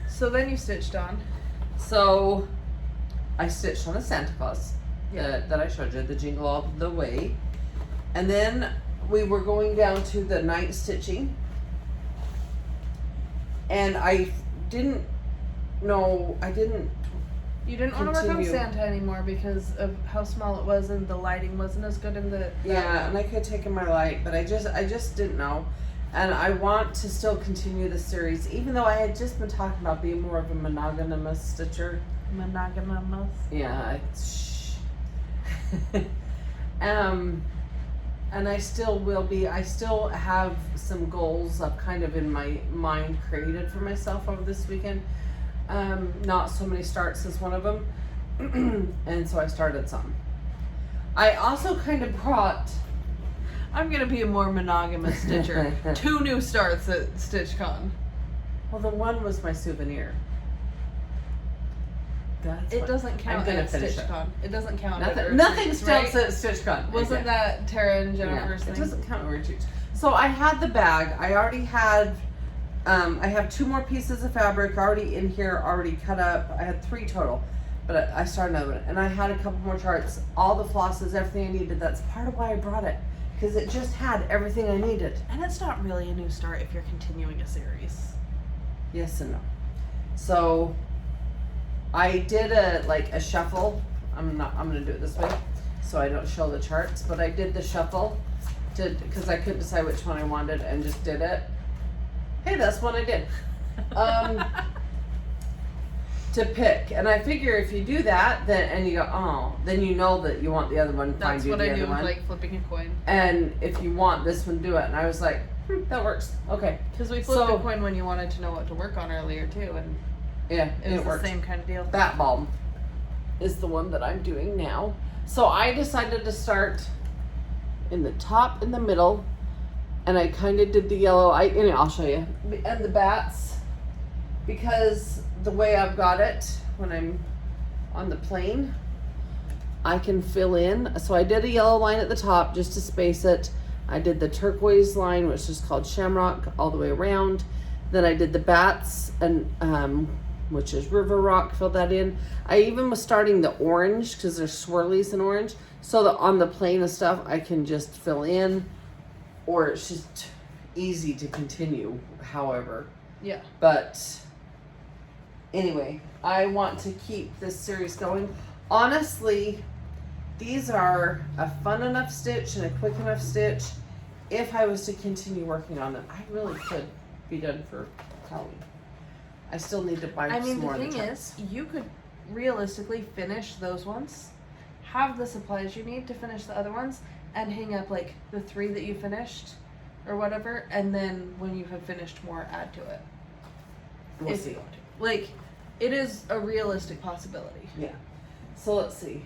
So then you stitched on. So I stitched on the Santa Claus that I showed you, the Jingle All the Way. And then we were going down to the night stitching. And I didn't You didn't want to work on continue. Santa anymore because of how small it was and the lighting wasn't as good in the. Yeah, and I could have taken my light, but I just didn't know. And I want to still continue the series, even though I had just been talking about being more of a monogamous stitcher. Monogamous. Yeah, and I still will be. I still have some goals I've kind of in my mind created for myself over this weekend. Not so many starts as one of them. And so I started some. I also kind of brought. I'm gonna be a more monogamous stitcher. 2 new starts at StitchCon. Well, the one was my souvenir. That's It what- doesn't count I'm gonna at finish StitchCon. It doesn't count. at Earth Nothing Roots, stops right? at StitchCon. Wasn't Okay. that Tara and Yeah, Jennifer's it thing? doesn't count at retreats. So I had the bag. I already had. I have 2 more pieces of fabric already in here, already cut up. I had 3 total, but I started another one, and I had a couple more charts, all the flosses, everything I needed. That's part of why I brought it, because it just had everything I needed. And it's not really a new start if you're continuing a series. Yes and no. So I did a shuffle. I'm gonna do it this way, so I don't show the charts. But I did the shuffle, because I couldn't decide which one I wanted, and just did it. Hey, that's one I did. To pick, and I figure if you do that, then you go, oh, then you know that you want the other one. That's fine, what do I the do other with one. like flipping a coin. And if you want this one, do it. And I was like, that works. Okay. Because we flipped So- a coin when you wanted to know what to work on earlier too, and Yeah, it was the worked. same kind of deal. That bulb is the one that I'm doing now. So I decided to start in the top, in the middle, and I kind of did the yellow. I'll show you. And the bats, because the way I've got it when I'm on the plane, I can fill in. So I did a yellow line at the top just to space it. I did the turquoise line, which is called Shamrock, all the way around. Then I did the bats, and which is River Rock, filled that in. I even was starting the orange because there's swirlies in orange, so that on the plane of stuff I can just fill in, or it's just easy to continue however. Yeah. But anyway, I want to keep this series going. Honestly, these are a fun enough stitch and a quick enough stitch. If I was to continue working on them, I really could be done for Halloween. I still need to buy I mean, some more the of thing charts. is, you could realistically finish those ones, have the supplies you need to finish the other ones, and hang up like the 3 that you finished or whatever, and then when you have finished more, add to it. We'll if see. you want to. Like, it is a realistic possibility. Yeah. So let's see.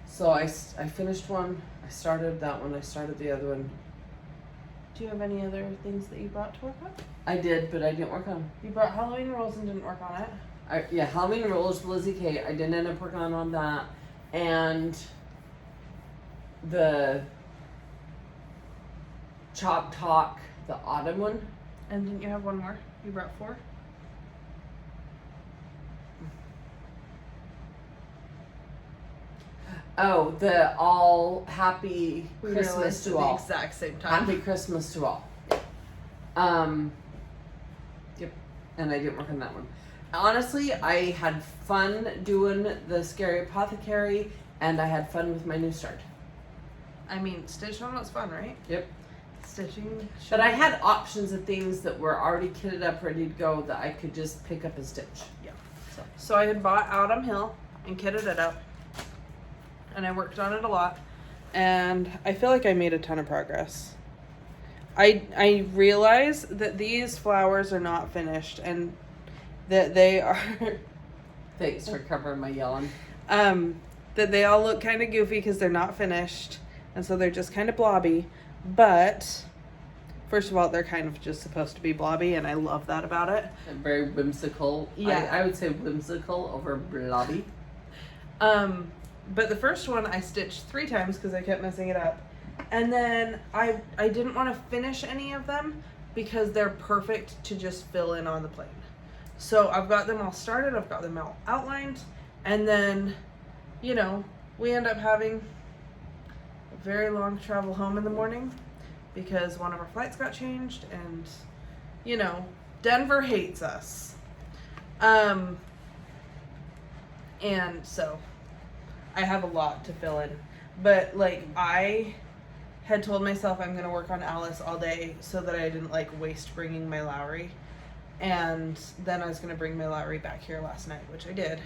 So I finished one. I started that one. I started the other one. Do you have any other things that you brought to work on? I did, but I didn't work on. You brought Halloween rolls and didn't work on it. Yeah, Halloween Rolls, Lizzie K. I didn't end up working on that, and the Chop Talk, the autumn one. And didn't you have one more? You brought 4? Oh, the all happy We Christmas realized to at the all. exact same time. Happy Christmas to all. Yep. And I didn't work on that one. Honestly, I had fun doing the Scary Apothecary, and I had fun with my new start. I mean, stitch one was fun, right? Yep. Stitching. But I had options of things that were already kitted up, ready to go, that I could just pick up and stitch. Yeah. So I had bought Autumn Hill and kitted it up, and I worked on it a lot, and I feel like I made a ton of progress. I realize that these flowers are not finished, and that they are Thanks for covering my yelling. that they all look kind of goofy because they're not finished, and so they're just kind of blobby. But first of all, they're kind of just supposed to be blobby, and I love that about it. Very whimsical. Yeah. I would say whimsical over blobby. But the first one I stitched 3 times because I kept messing it up. And then I didn't want to finish any of them because they're perfect to just fill in on the plane. So I've got them all started, I've got them all outlined, and then, you know, we end up having a very long travel home in the morning because one of our flights got changed, and, you know, Denver hates us. And so I have a lot to fill in. But like I had told myself I'm going to work on Alice all day so that I didn't like waste bringing my Lowry. And then I was going to bring my Lowry back here last night, which I did.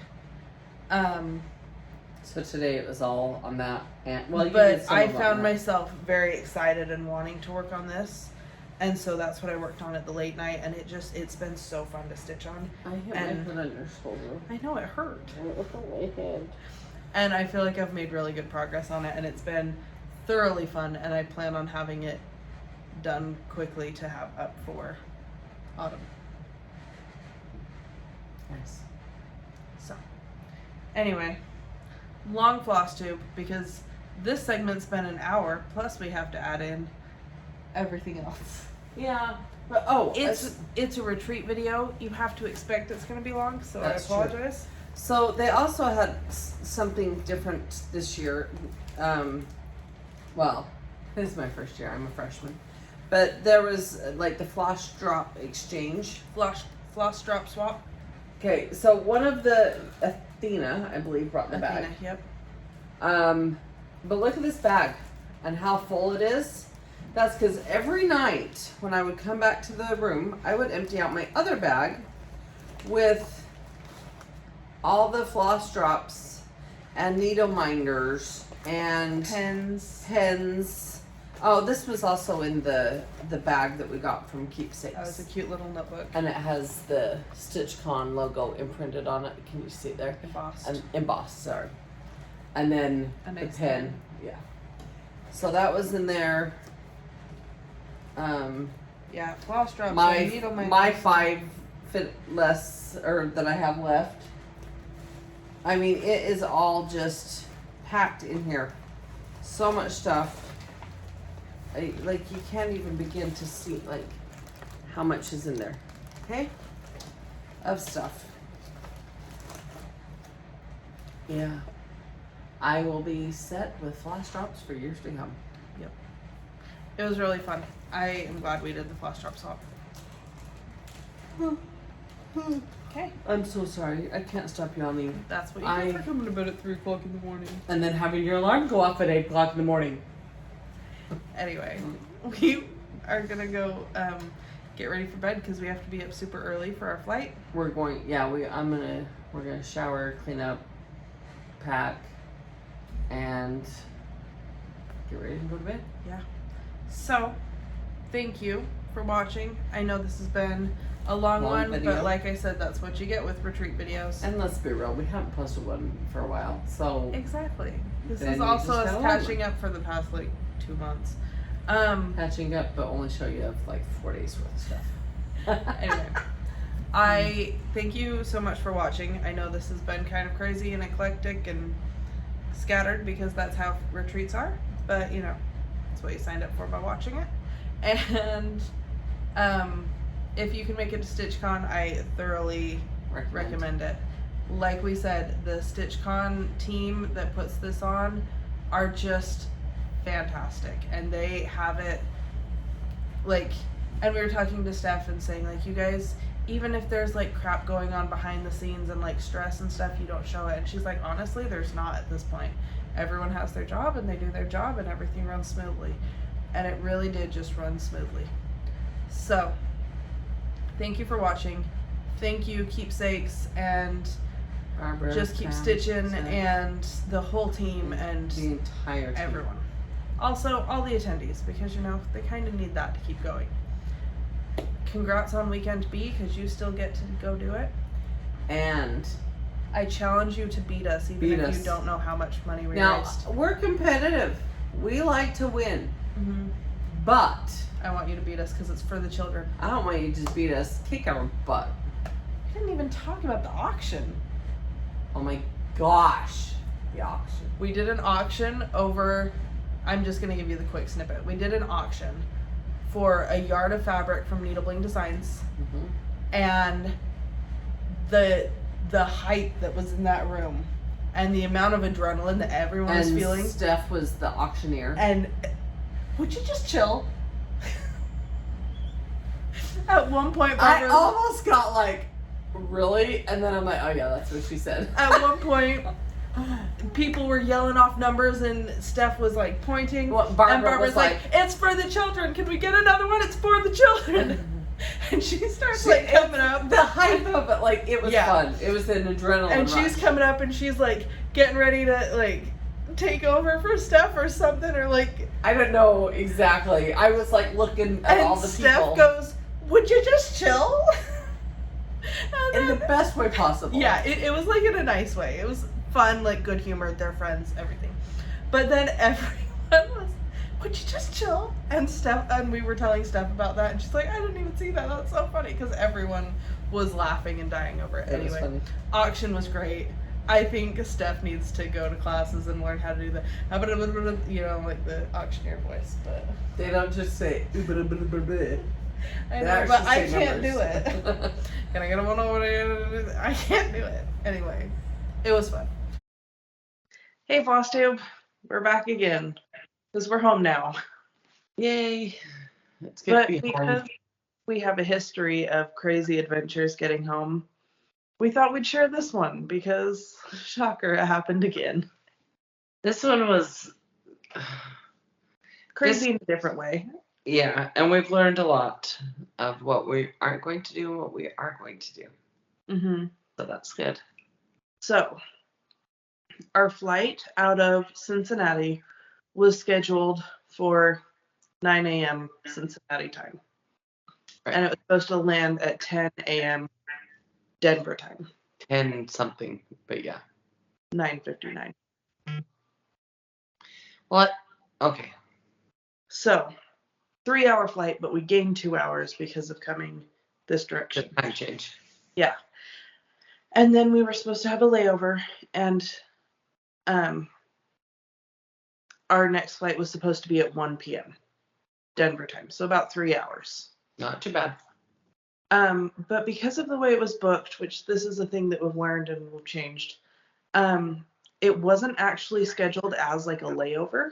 So today it was all on that. And well, you but did some I of it on found that. myself very excited and wanting to work on this. And so that's what I worked on at the late night, and it's been so fun to stitch on. I hit and- my foot on your shoulder. I know it hurt. It was on my head. And I feel like I've made really good progress on it, and it's been thoroughly fun, and I plan on having it done quickly to have up for autumn. Nice. So, anyway, long floss tube, because this segment's been an hour, plus we have to add in everything else. Yeah. But It's a retreat video. You have to expect it's going to be long, so That's I apologize. So they also had something different this year. Well, this is my first year. I'm a freshman. But there was like the floss drop exchange. Floss drop swap. Okay, so one of the Athena, I believe, brought the bag. Yep. But look at this bag and how full it is. That's because every night when I would come back to the room, I would empty out my other bag with all the floss drops and needle minders and pens. Oh, this was also in the bag that we got from Keepsakes. That was a cute little notebook. And it has the StitchCon logo imprinted on it. Can you see it there? Embossed, sorry. And then A the nice pen. Yeah. So that was in there. Yeah, floss drops. My 5 fit less or that I have left. I mean, it is all just packed in here. So much stuff. Like you can't even begin to see like how much is in there. Okay? Of stuff. Yeah. I will be set with floss drops for years to come. It was really fun. I am glad we did the floss drop swap. Okay. I'm so sorry. I can't stop yawning. That's what you get for coming to bed at 3 o'clock in the morning. And then having your alarm go off at 8 o'clock in the morning. Anyway, we are gonna go get ready for bed because we have to be up super early for our flight. We're going, we're gonna shower, clean up, pack, and get ready to go to bed. Yeah. So, thank you for watching. I know this has been a long one, video. but like I said, that's what you get with retreat videos. And let's be real, we haven't posted one for a while, so Exactly. This Then is you also just us gotta catching up for the past like 2 months. catching up, but only show you like 4 days worth of stuff. Anyway, I thank you so much for watching. I know this has been kind of crazy and eclectic and scattered because that's how retreats are, but you know, that's what you signed up for by watching it. And if you can make it to StitchCon, I thoroughly recommend it. Like we said, the StitchCon team that puts this on are just fantastic, and they have it like, and we were talking to Steph and saying like, you guys, even if there's like crap going on behind the scenes and like stress and stuff, you don't show it. And she's like, honestly, there's not at this point. Everyone has their job and they do their job and everything runs smoothly. And it really did just run smoothly. So, thank you for watching. Thank you, Keepsakes, and Barbara, Just Keep Pam, Stitching, Steph, and the whole team, and the entire team. everyone. Also, all the attendees, because you know, they kind of need that to keep going. Congrats on Weekend B, because you still get to go do it. And I challenge you to beat us, even Beat if us. you don't know how much money we now raised. we're competitive. We like to win, Mm-hmm. but I want you to beat us, because it's for the children. I don't want you to just beat us. Kick our butt. We didn't even talk about the auction. Oh my gosh, the auction. We did an auction over, I'm just going to give you the quick snippet. We did an auction for a yard of fabric from Needle Bling Designs, Mm-hmm. and the height that was in that room and the amount of adrenaline that everyone was And feeling. Steph was the auctioneer. And would you just chill? At one point, I Barbara, almost got like really? And then I'm like, oh yeah, that's what she said. At one point, people were yelling off numbers, and Steph was like pointing. Well, and Barbara Barbara's was like, "It's for the children. Can we get another one? It's for the children." And she starts like coming up. The hype of it, like it was fun. It was an adrenaline And rush. she's coming up, and she's like getting ready to like take over for Steph or something, or like I don't know exactly. I was like looking at all the Steph people. goes, "Would you just chill?" In the best way possible. Yeah, it was like in a nice way. It was fun, like good humor, they're friends, everything. But then everyone was, "Would you just chill?" And we were telling Steph about that, and she's like, "I didn't even see that. That's so funny," because everyone was laughing and dying over it. Anyway, funny. auction was great. I think Steph needs to go to classes and learn how to do the, like the auctioneer voice. But They don't just say, I know, They but actually I say can't do numbers. it. Can I get a one over there? I can't do it. Anyway, it was fun. Hey, Flosstube, we're back again because we're home now. Yay. It's good But to be because home. we have a history of crazy adventures getting home, we thought we'd share this one because, shocker, it happened again. This one was, Crazy in a different way. yeah, and we've learned a lot of what we aren't going to do and what we are going to do. Mm-hmm. So that's good. So, our flight out of Cincinnati was scheduled for 9 a.m. Cincinnati time. Right. And it was supposed to land at 10 a.m. Denver time. 10 something, but yeah. 9:59. What? Okay. So, 3-hour flight, but we gained 2 hours because of coming this The direction. time change. Yeah. And then we were supposed to have a layover, and our next flight was supposed to be at 1 p.m. Denver time, so about 3 hours. Not too bad. But because of the way it was booked, which this is a thing that we've learned and we've changed, it wasn't actually scheduled as like a layover.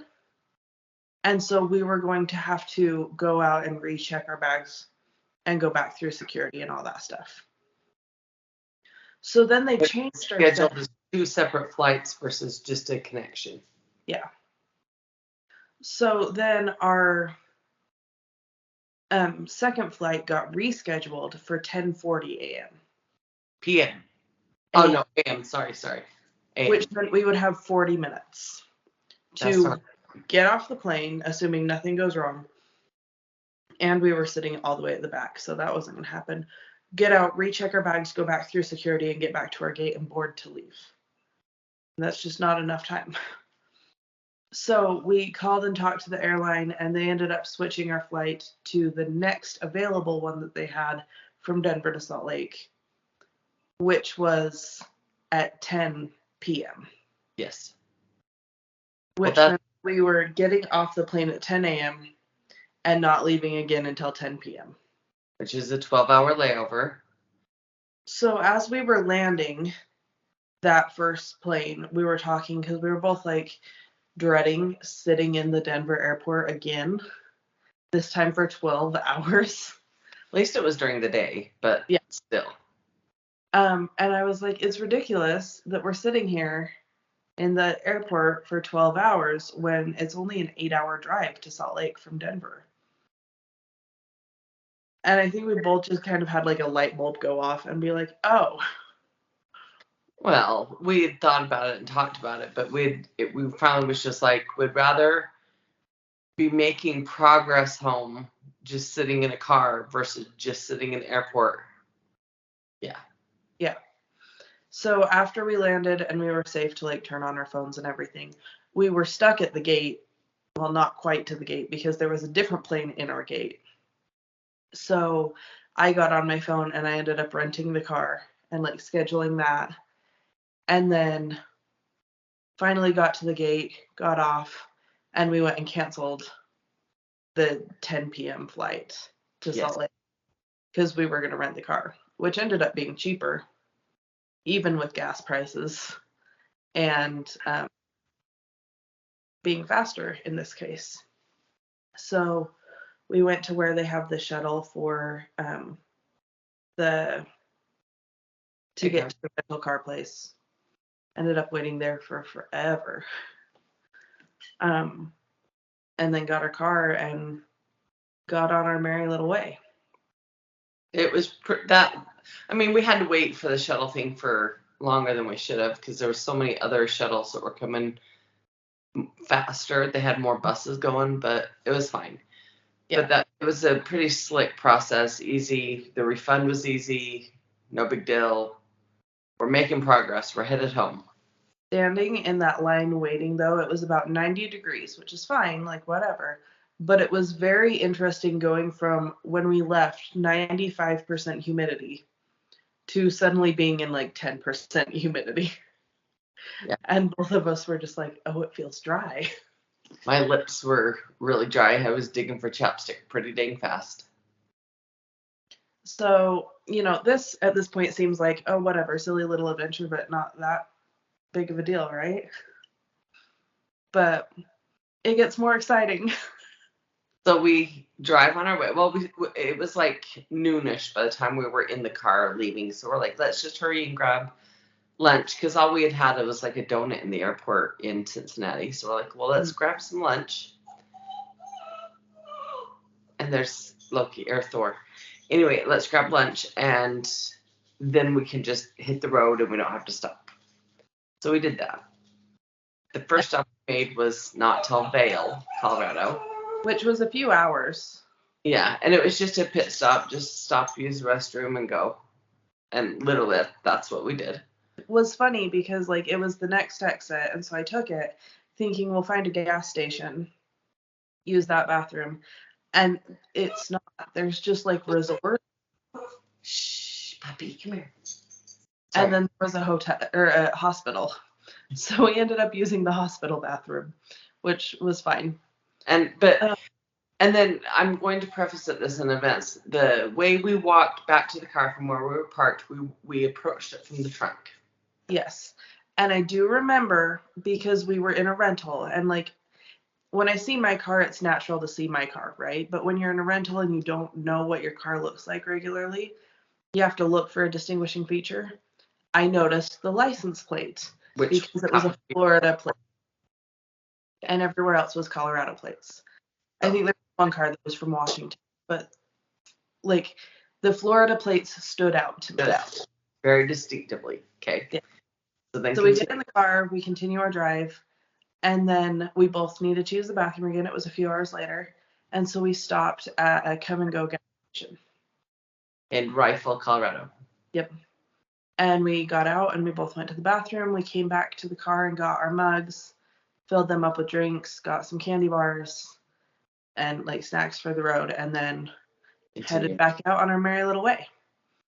And so we were going to have to go out and recheck our bags and go back through security and all that stuff. So then they changed our Scheduled as 2 separate flights versus just a connection. Yeah. So then our second flight got rescheduled for 10:40 a.m. PM. Oh no, AM. Sorry. AM. Which meant we would have 40 minutes That's to not- get off the plane, assuming nothing goes wrong. And we were sitting all the way at the back, so that wasn't going to happen. Get out, recheck our bags, go back through security, and get back to our gate and board to leave. And that's just not enough time. So we called and talked to the airline, and they ended up switching our flight to the next available one that they had from Denver to Salt Lake, which was at 10 p.m. Yes. Which Well, meant we were getting off the plane at 10 a.m. and not leaving again until 10 p.m. Which is a 12-hour layover. So as we were landing that first plane, we were talking because we were both like dreading sitting in the Denver airport again, this time for 12 hours. At least it was during the day, but Yeah. still. And I was like, it's ridiculous that we're sitting here in the airport for 12 hours when it's only an 8-hour drive to Salt Lake from Denver. And I think we both just kind of had like a light bulb go off and be like, oh. Well, we had thought about it and talked about it, but we finally was just like, we'd rather be making progress home just sitting in a car versus just sitting in the airport. Yeah. Yeah. So after we landed and we were safe to like turn on our phones and everything, we were stuck at the gate. Well, not quite to the gate because there was a different plane in our gate. So I got on my phone and I ended up renting the car and like scheduling that. And then finally got to the gate, got off, and we went and canceled the 10 p.m. flight to Salt Lake because we were going to rent the car, which ended up being cheaper, even with gas prices, and being faster in this case. So we went to where they have the shuttle for the to get to the rental car place. Ended up waiting there for forever. And then got our car and got on our merry little way. It was we had to wait for the shuttle thing for longer than we should have because there were so many other shuttles that were coming faster. They had more buses going, but it was fine. Yeah. But it was a pretty slick process, easy. The refund was easy, no big deal. We're making progress. We're headed home. Standing in that line waiting, though, it was about 90 degrees, which is fine, like whatever. But it was very interesting going from when we left 95% humidity to suddenly being in like 10% humidity. Yeah. And both of us were just like, oh, it feels dry. My lips were really dry. I was digging for chapstick pretty dang fast. So, this at this point seems like, oh, whatever, silly little adventure, but not that big of a deal, right? But it gets more exciting. So we drive on our way. Well, it was like noonish by the time we were in the car leaving. So we're like, let's just hurry and grab lunch because all we had it was like a donut in the airport in Cincinnati. So we're like, well, let's grab some lunch. And there's Loki or Thor. Anyway, let's grab lunch and then we can just hit the road and we don't have to stop. So we did that. The first stop we made was not till Vail, Colorado. Which was a few hours. Yeah, and it was just a pit stop. Just stop, use the restroom, and go. And literally, that's what we did. It was funny because, it was the next exit, and so I took it, thinking we'll find a gas station, use that bathroom. And it's not. There's just, resort. Shh, puppy, come here. Sorry. And then there was a hotel, or a hospital. So we ended up using the hospital bathroom, which was fine. And then I'm going to preface this in advance. The way we walked back to the car from where we were parked, we approached it from the trunk. Yes. And I do remember because we were in a rental and when I see my car, it's natural to see my car, right? But when you're in a rental and you don't know what your car looks like regularly, you have to look for a distinguishing feature. I noticed the license plate because it was a Florida plate. And everywhere else was Colorado plates. I think there was one car that was from Washington, but the Florida plates stood out to me. Very distinctively. Okay. Yeah. So we get in the car, we continue our drive, and then we both need to choose the bathroom again. It was a few hours later, and so we stopped at a come and go gas station in Raffle, Colorado. Yep. And we got out and we both went to the bathroom. We came back to the car and got our mugs, filled them up with drinks, got some candy bars and snacks for the road, and then headed back out on our merry little way.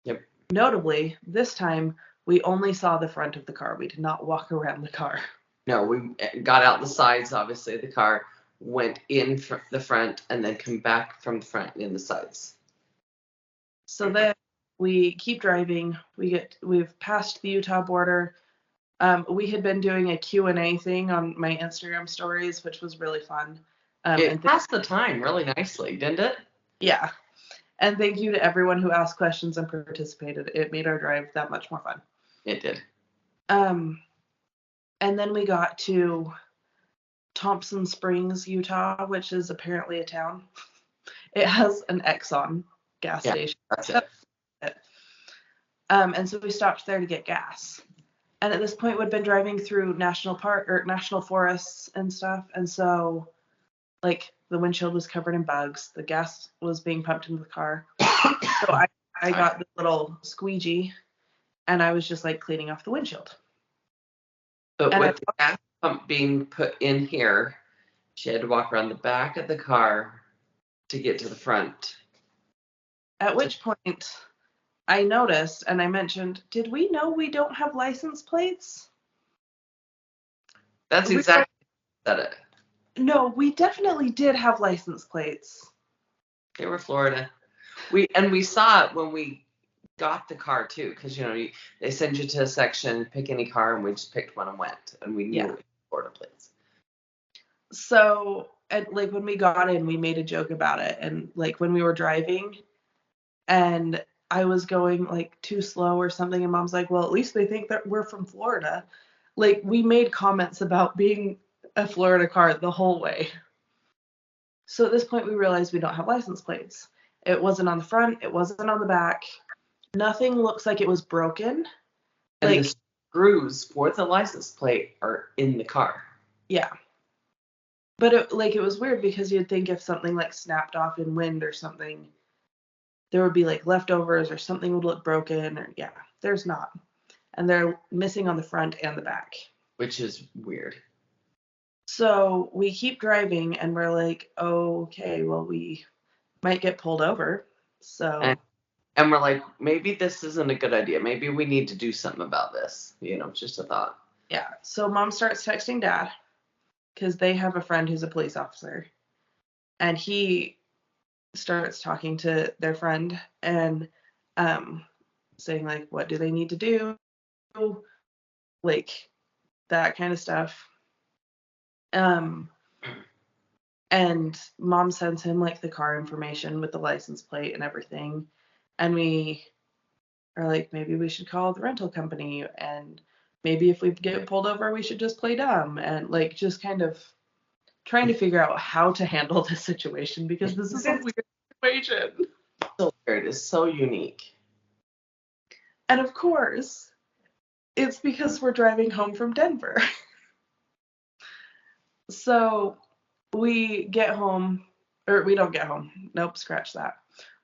Yep. Notably, this time we only saw the front of the car. We did not walk around the car. No, we got out the sides, obviously, of the car, went in the front, and then come back from the front in the sides. So then we keep driving. We've passed the Utah border. We had been doing a Q&A thing on my Instagram stories, which was really fun. It passed the time really nicely, didn't it? Yeah. And thank you to everyone who asked questions and participated. It made our drive that much more fun. It did. And then we got to Thompson Springs, Utah, which is apparently a town. It has an Exxon gas station. That's it. And so we stopped there to get gas. And at this point, we'd been driving through national forests and stuff. And so, the windshield was covered in bugs. The gas was being pumped into the car. So I got the little squeegee, and I was just, cleaning off the windshield. But with the gas pump being put in here, she had to walk around the back of the car to get to the front. At which point, I noticed, and I mentioned, did we know we don't have license plates? That's exactly what I said it. No, we definitely did have license plates. They were Florida. We saw it when we got the car too, because they send you to a section, pick any car, and we just picked one and went, and we knew it was Florida plates. So, when we got in, we made a joke about it, and when we were driving, and I was going like too slow or something, and Mom's like, well, at least they think that we're from Florida. Like, we made comments about being a Florida car the whole way. So at this point, we realized we don't have license plates. It wasn't on the front, it wasn't on the back. Nothing looks like it was broken. And Like, the screws for the license plate are in the car. yeah. But it was weird because you'd think if something like snapped off in wind or something, there would be like leftovers or something would look broken, or yeah, there's not. And they're missing on the front and the back. Which is weird. So we keep driving and we're like, okay, well, we might get pulled over. So And we're like, maybe this isn't a good idea. Maybe we need to do something about this. Just a thought. yeah. So Mom starts texting Dad because they have a friend who's a police officer. And he starts talking to their friend and saying, like, what do they need to do? Like, that kind of stuff. And Mom sends him like the car information with the license plate and everything. And we are like, maybe we should call the rental company, and maybe if we get pulled over, we should just play dumb, and like just kind of trying to figure out how to handle this situation, because this is a weird situation. So weird. It's so unique. And of course, it's because we're driving home from Denver. So we get home, or we don't get home. Nope, scratch that.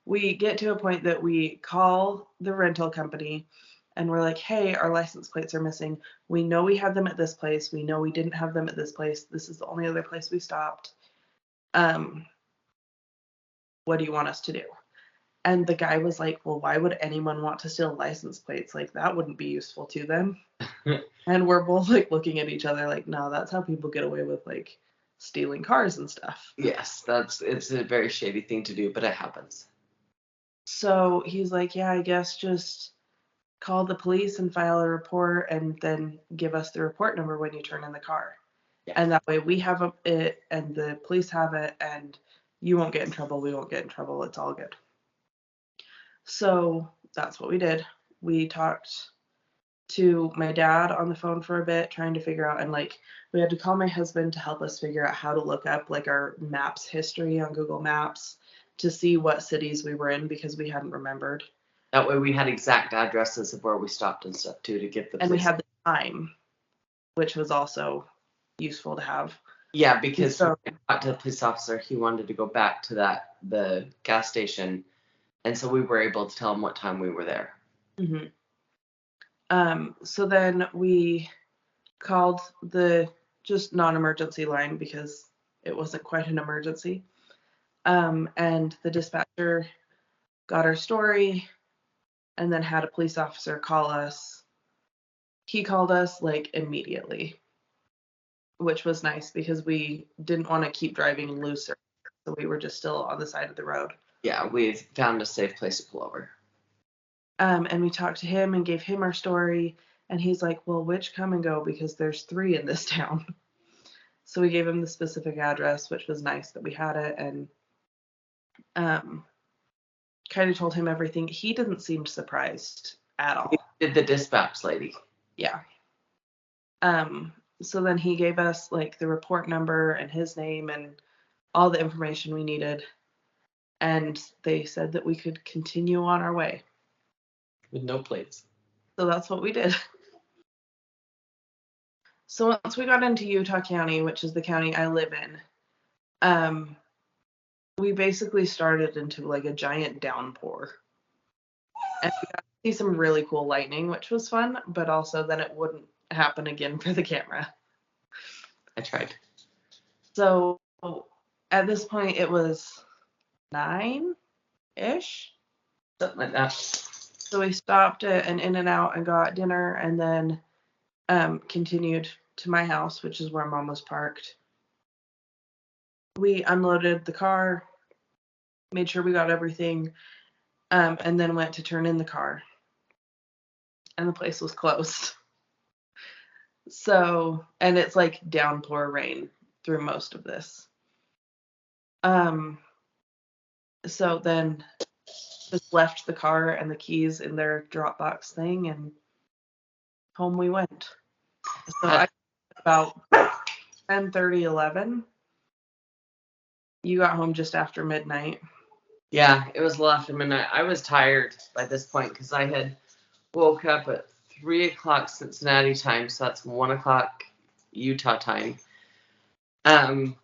We get to a point that we call the rental company and we're like, hey, our license plates are missing. We know we had them at this place. We know we didn't have them at this place. This is the only other place we stopped. What do you want us to do? And the guy was like, well, why would anyone want to steal license plates? Like, that wouldn't be useful to them. And we're both like looking at each other like, no, that's how people get away with like stealing cars and stuff. Yes, it's a very shady thing to do, but it happens. So he's like, yeah, I guess just call the police and file a report and then give us the report number when you turn in the car. Yeah. And that way we have it and the police have it, and you won't get in trouble. We won't get in trouble. It's all good. So that's what we did. We talked to my dad on the phone for a bit, trying to figure out, and like we had to call my husband to help us figure out how to look up like our maps history on Google Maps to see what cities we were in, because we hadn't remembered. That way we had exact addresses of where we stopped and stuff too to get the police. And we had the time, which was also useful to have. Yeah, because when I talked to the police officer, he wanted to go back to the gas station, and so we were able to tell him what time we were there. Mm-hmm. So then we called the just non-emergency line because it wasn't quite an emergency. And the dispatcher got our story and then had a police officer call us. He called us like immediately, which was nice because we didn't want to keep driving looser. So we were just still on the side of the road. Yeah, we found a safe place to pull over. And we talked to him and gave him our story. And he's like, well, which come and go? Because there's 3 in this town. So we gave him the specific address, which was nice that we had it. And kind of told him everything. He didn't seem surprised at all. He did the dispatch lady. Yeah. So then he gave us like the report number and his name and all the information we needed. And they said that we could continue on our way. With no plates. So that's what we did. So once we got into Utah County, which is the county I live in, we basically started into like a giant downpour. And we got to see some really cool lightning, which was fun, but also then it wouldn't happen again for the camera. I tried. So at this point it was 9-ish. Something like that. So we stopped at an In-N-Out and got dinner, and then continued to my house, which is where Mom was parked. We unloaded the car, made sure we got everything, and then went to turn in the car. And the place was closed. So, and it's like downpour rain through most of this. So then just left the car and the keys in their Dropbox thing, and home we went. So I about 10:30, 11. You got home just after midnight. Yeah, it was a little after midnight. I was tired by this point because I had woke up at 3 o'clock Cincinnati time, so that's 1 o'clock Utah time. And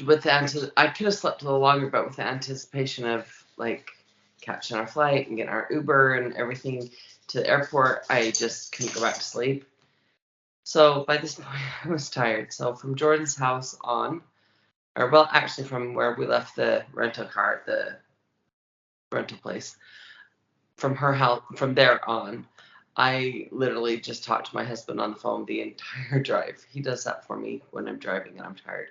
with the I could have slept a little longer, but with the anticipation of like catching our flight and getting our Uber and everything to the airport, I just couldn't go back to sleep. So by this point, I was tired. So from Jordan's house on, or well, actually from where we left the rental car at the rental place, from her house, from there on, I literally just talked to my husband on the phone the entire drive. He does that for me when I'm driving and I'm tired.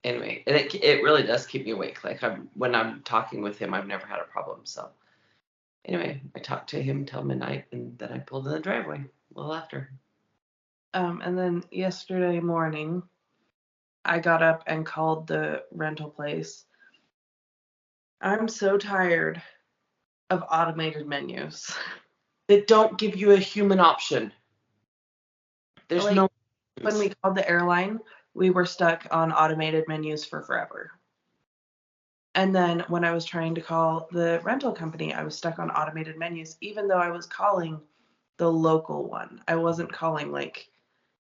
Anyway, it really does keep me awake. Like when I'm talking with him, I've never had a problem. So anyway, I talked to him till midnight, and then I pulled in the driveway a little after. And then yesterday morning, I got up and called the rental place. I'm so tired of automated menus. That don't give you a human option. There's Like, no. When we called the airline, we were stuck on automated menus for forever. And then when I was trying to call the rental company, I was stuck on automated menus, even though I was calling the local one. I wasn't calling like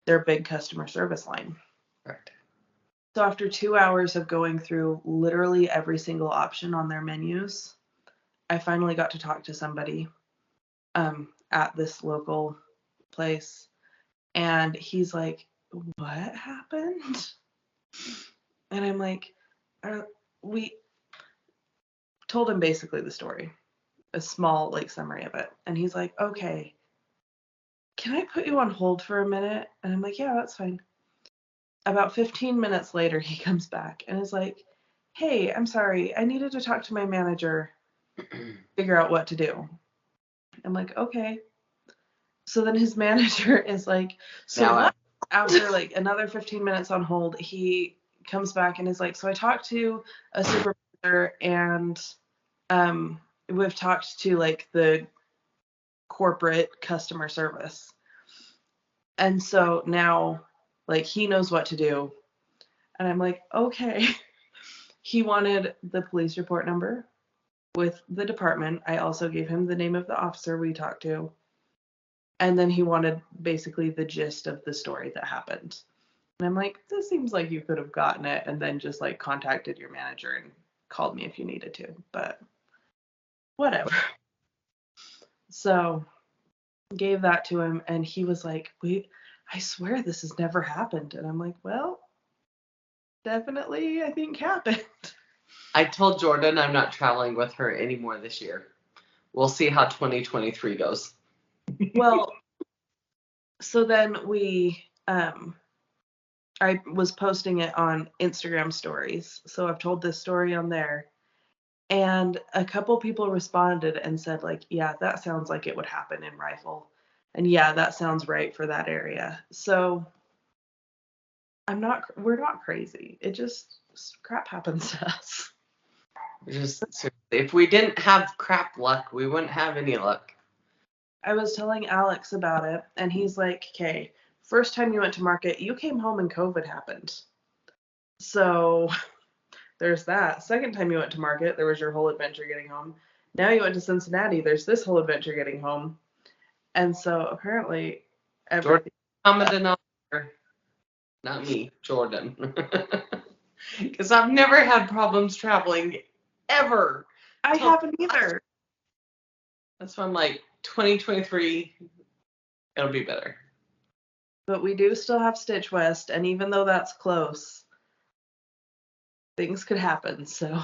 their big customer service line. Correct. So after 2 hours of going through literally every single option on their menus, I finally got to talk to somebody at this local place. And he's like, what happened? And I'm like, we told him basically the story, a small like summary of it. And he's like, okay, can I put you on hold for a minute? And I'm like, yeah, that's fine. About 15 minutes later, he comes back and is like, hey, I'm sorry, I needed to talk to my manager, figure out what to do. I'm like, okay. So then his manager is like, so Now what? After like another 15 minutes on hold, he comes back and is like, so I talked to a supervisor and we've talked to like the corporate customer service. And so now like he knows what to do. And I'm like, okay. He wanted the police report number with the department. I also gave him the name of the officer we talked to. And then he wanted basically the gist of the story that happened. And I'm like, this seems like you could have gotten it and then just like contacted your manager and called me if you needed to. But whatever. So gave that to him and he was like, wait, I swear this has never happened. And I'm like, well, definitely I think happened. I told Jorden I'm not traveling with her anymore this year. We'll see how 2023 goes. Well, so then I was posting it on Instagram stories. So I've told this story on there. And a couple people responded and said, like, yeah, that sounds like it would happen in Raffle. And yeah, that sounds right for that area. So we're not crazy. It just, crap happens to us. If we didn't have crap luck, we wouldn't have any luck. I was telling Alex about it, and he's like, okay, first time you went to market, you came home and COVID happened. So there's that. Second time you went to market, there was your whole adventure getting home. Now you went to Cincinnati, there's this whole adventure getting home. And so apparently everything. Jordan, not me, Jorden. Because I've never had problems traveling, ever. I haven't either. That's why I'm like, 2023, it'll be better. But we do still have Stitch West, and even though that's close, things could happen, so.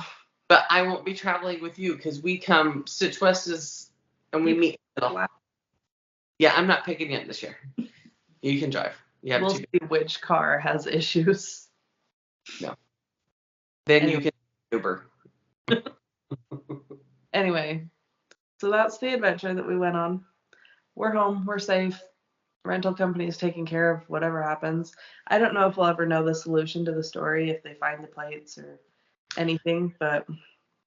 But I won't be traveling with you because we come, Stitch West is, and we meet. Yeah, I'm not picking you up this year. You can drive. We'll see which car has issues. No. Then you can Uber. Anyway, so that's the adventure that we went on. We're home. We're safe. Rental company is taking care of whatever happens. I don't know if we'll ever know the solution to the story if they find the plates or anything, but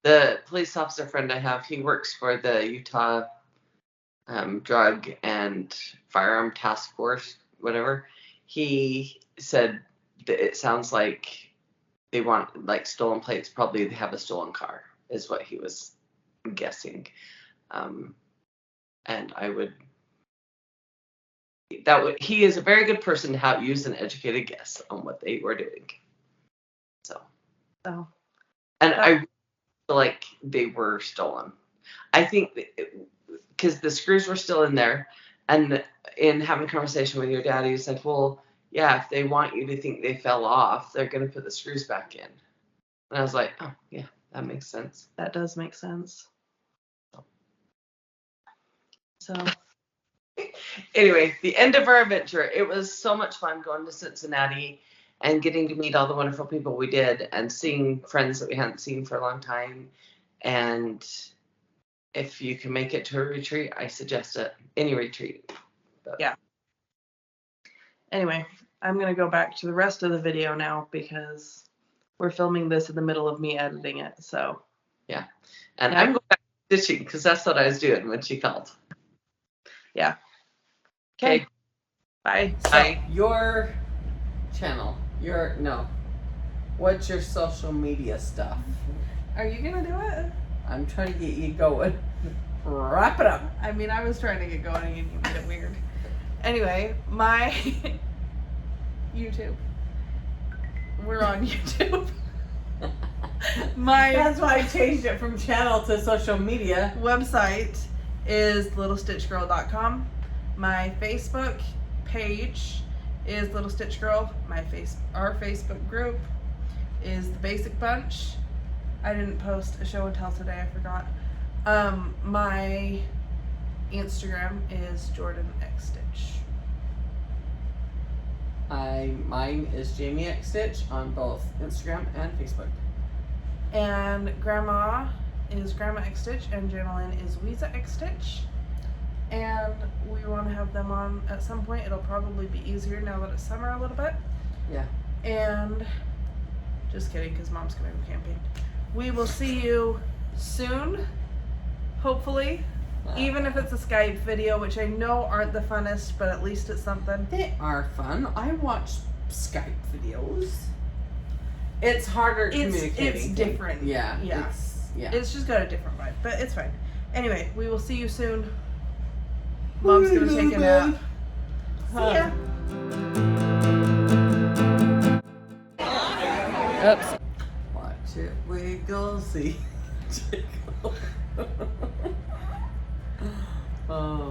The police officer friend I have, he works for the Utah Drug and Firearm Task Force, whatever. He said that it sounds like they want like stolen plates. Probably they have a stolen car, is what he was guessing. And I would. He is a very good person to use an educated guess on what they were doing. So. Oh. And I feel like they were stolen. I think because the screws were still in there, and in having a conversation with your daddy, you said, well, yeah, if they want you to think they fell off, they're going to put the screws back in. And I was like, oh, yeah, that makes sense. That does make sense. So. Anyway, the end of our adventure. It was so much fun going to Cincinnati and getting to meet all the wonderful people we did and seeing friends that we hadn't seen for a long time. And if you can make it to a retreat, I suggest it. Any retreat. But. Yeah. Anyway, I'm going to go back to the rest of the video now because we're filming this in the middle of me editing it. So. Yeah. And I'm going back to stitching because that's what I was doing when she called. Yeah. Okay. Bye. Bye. Your channel. What's your social media stuff? Are you going to do it? I'm trying to get you going. Wrap it up. I mean, I was trying to get going and you made it weird. Anyway, my YouTube. We're on YouTube. That's why I changed it from channel to social media. Website is littlestitchgirl.com. My Facebook page is Little Stitch Girl. Our Facebook group is The Basic Bunch. I didn't post a show and tell today, I forgot. My Instagram is Jorden X Stitch. Mine is Jami X Stitch on both Instagram and Facebook. And Grandma is Grandma X Stitch and Janalyn is Weeza X Stitch. And we want to have them on at some point. It'll probably be easier now that it's summer a little bit. Yeah. And just kidding, because Mom's going to go camping. We will see you soon, hopefully. Even if it's a Skype video, which I know aren't the funnest, but at least it's something. They are fun. I watch Skype videos. It's harder communicating. It's different. Yeah. Yeah. It's just got a different vibe, but it's fine. Anyway, we will see you soon. Mom's going to take a nap. See ya. Oops. Watch it wiggle, see. Tickle. Oh.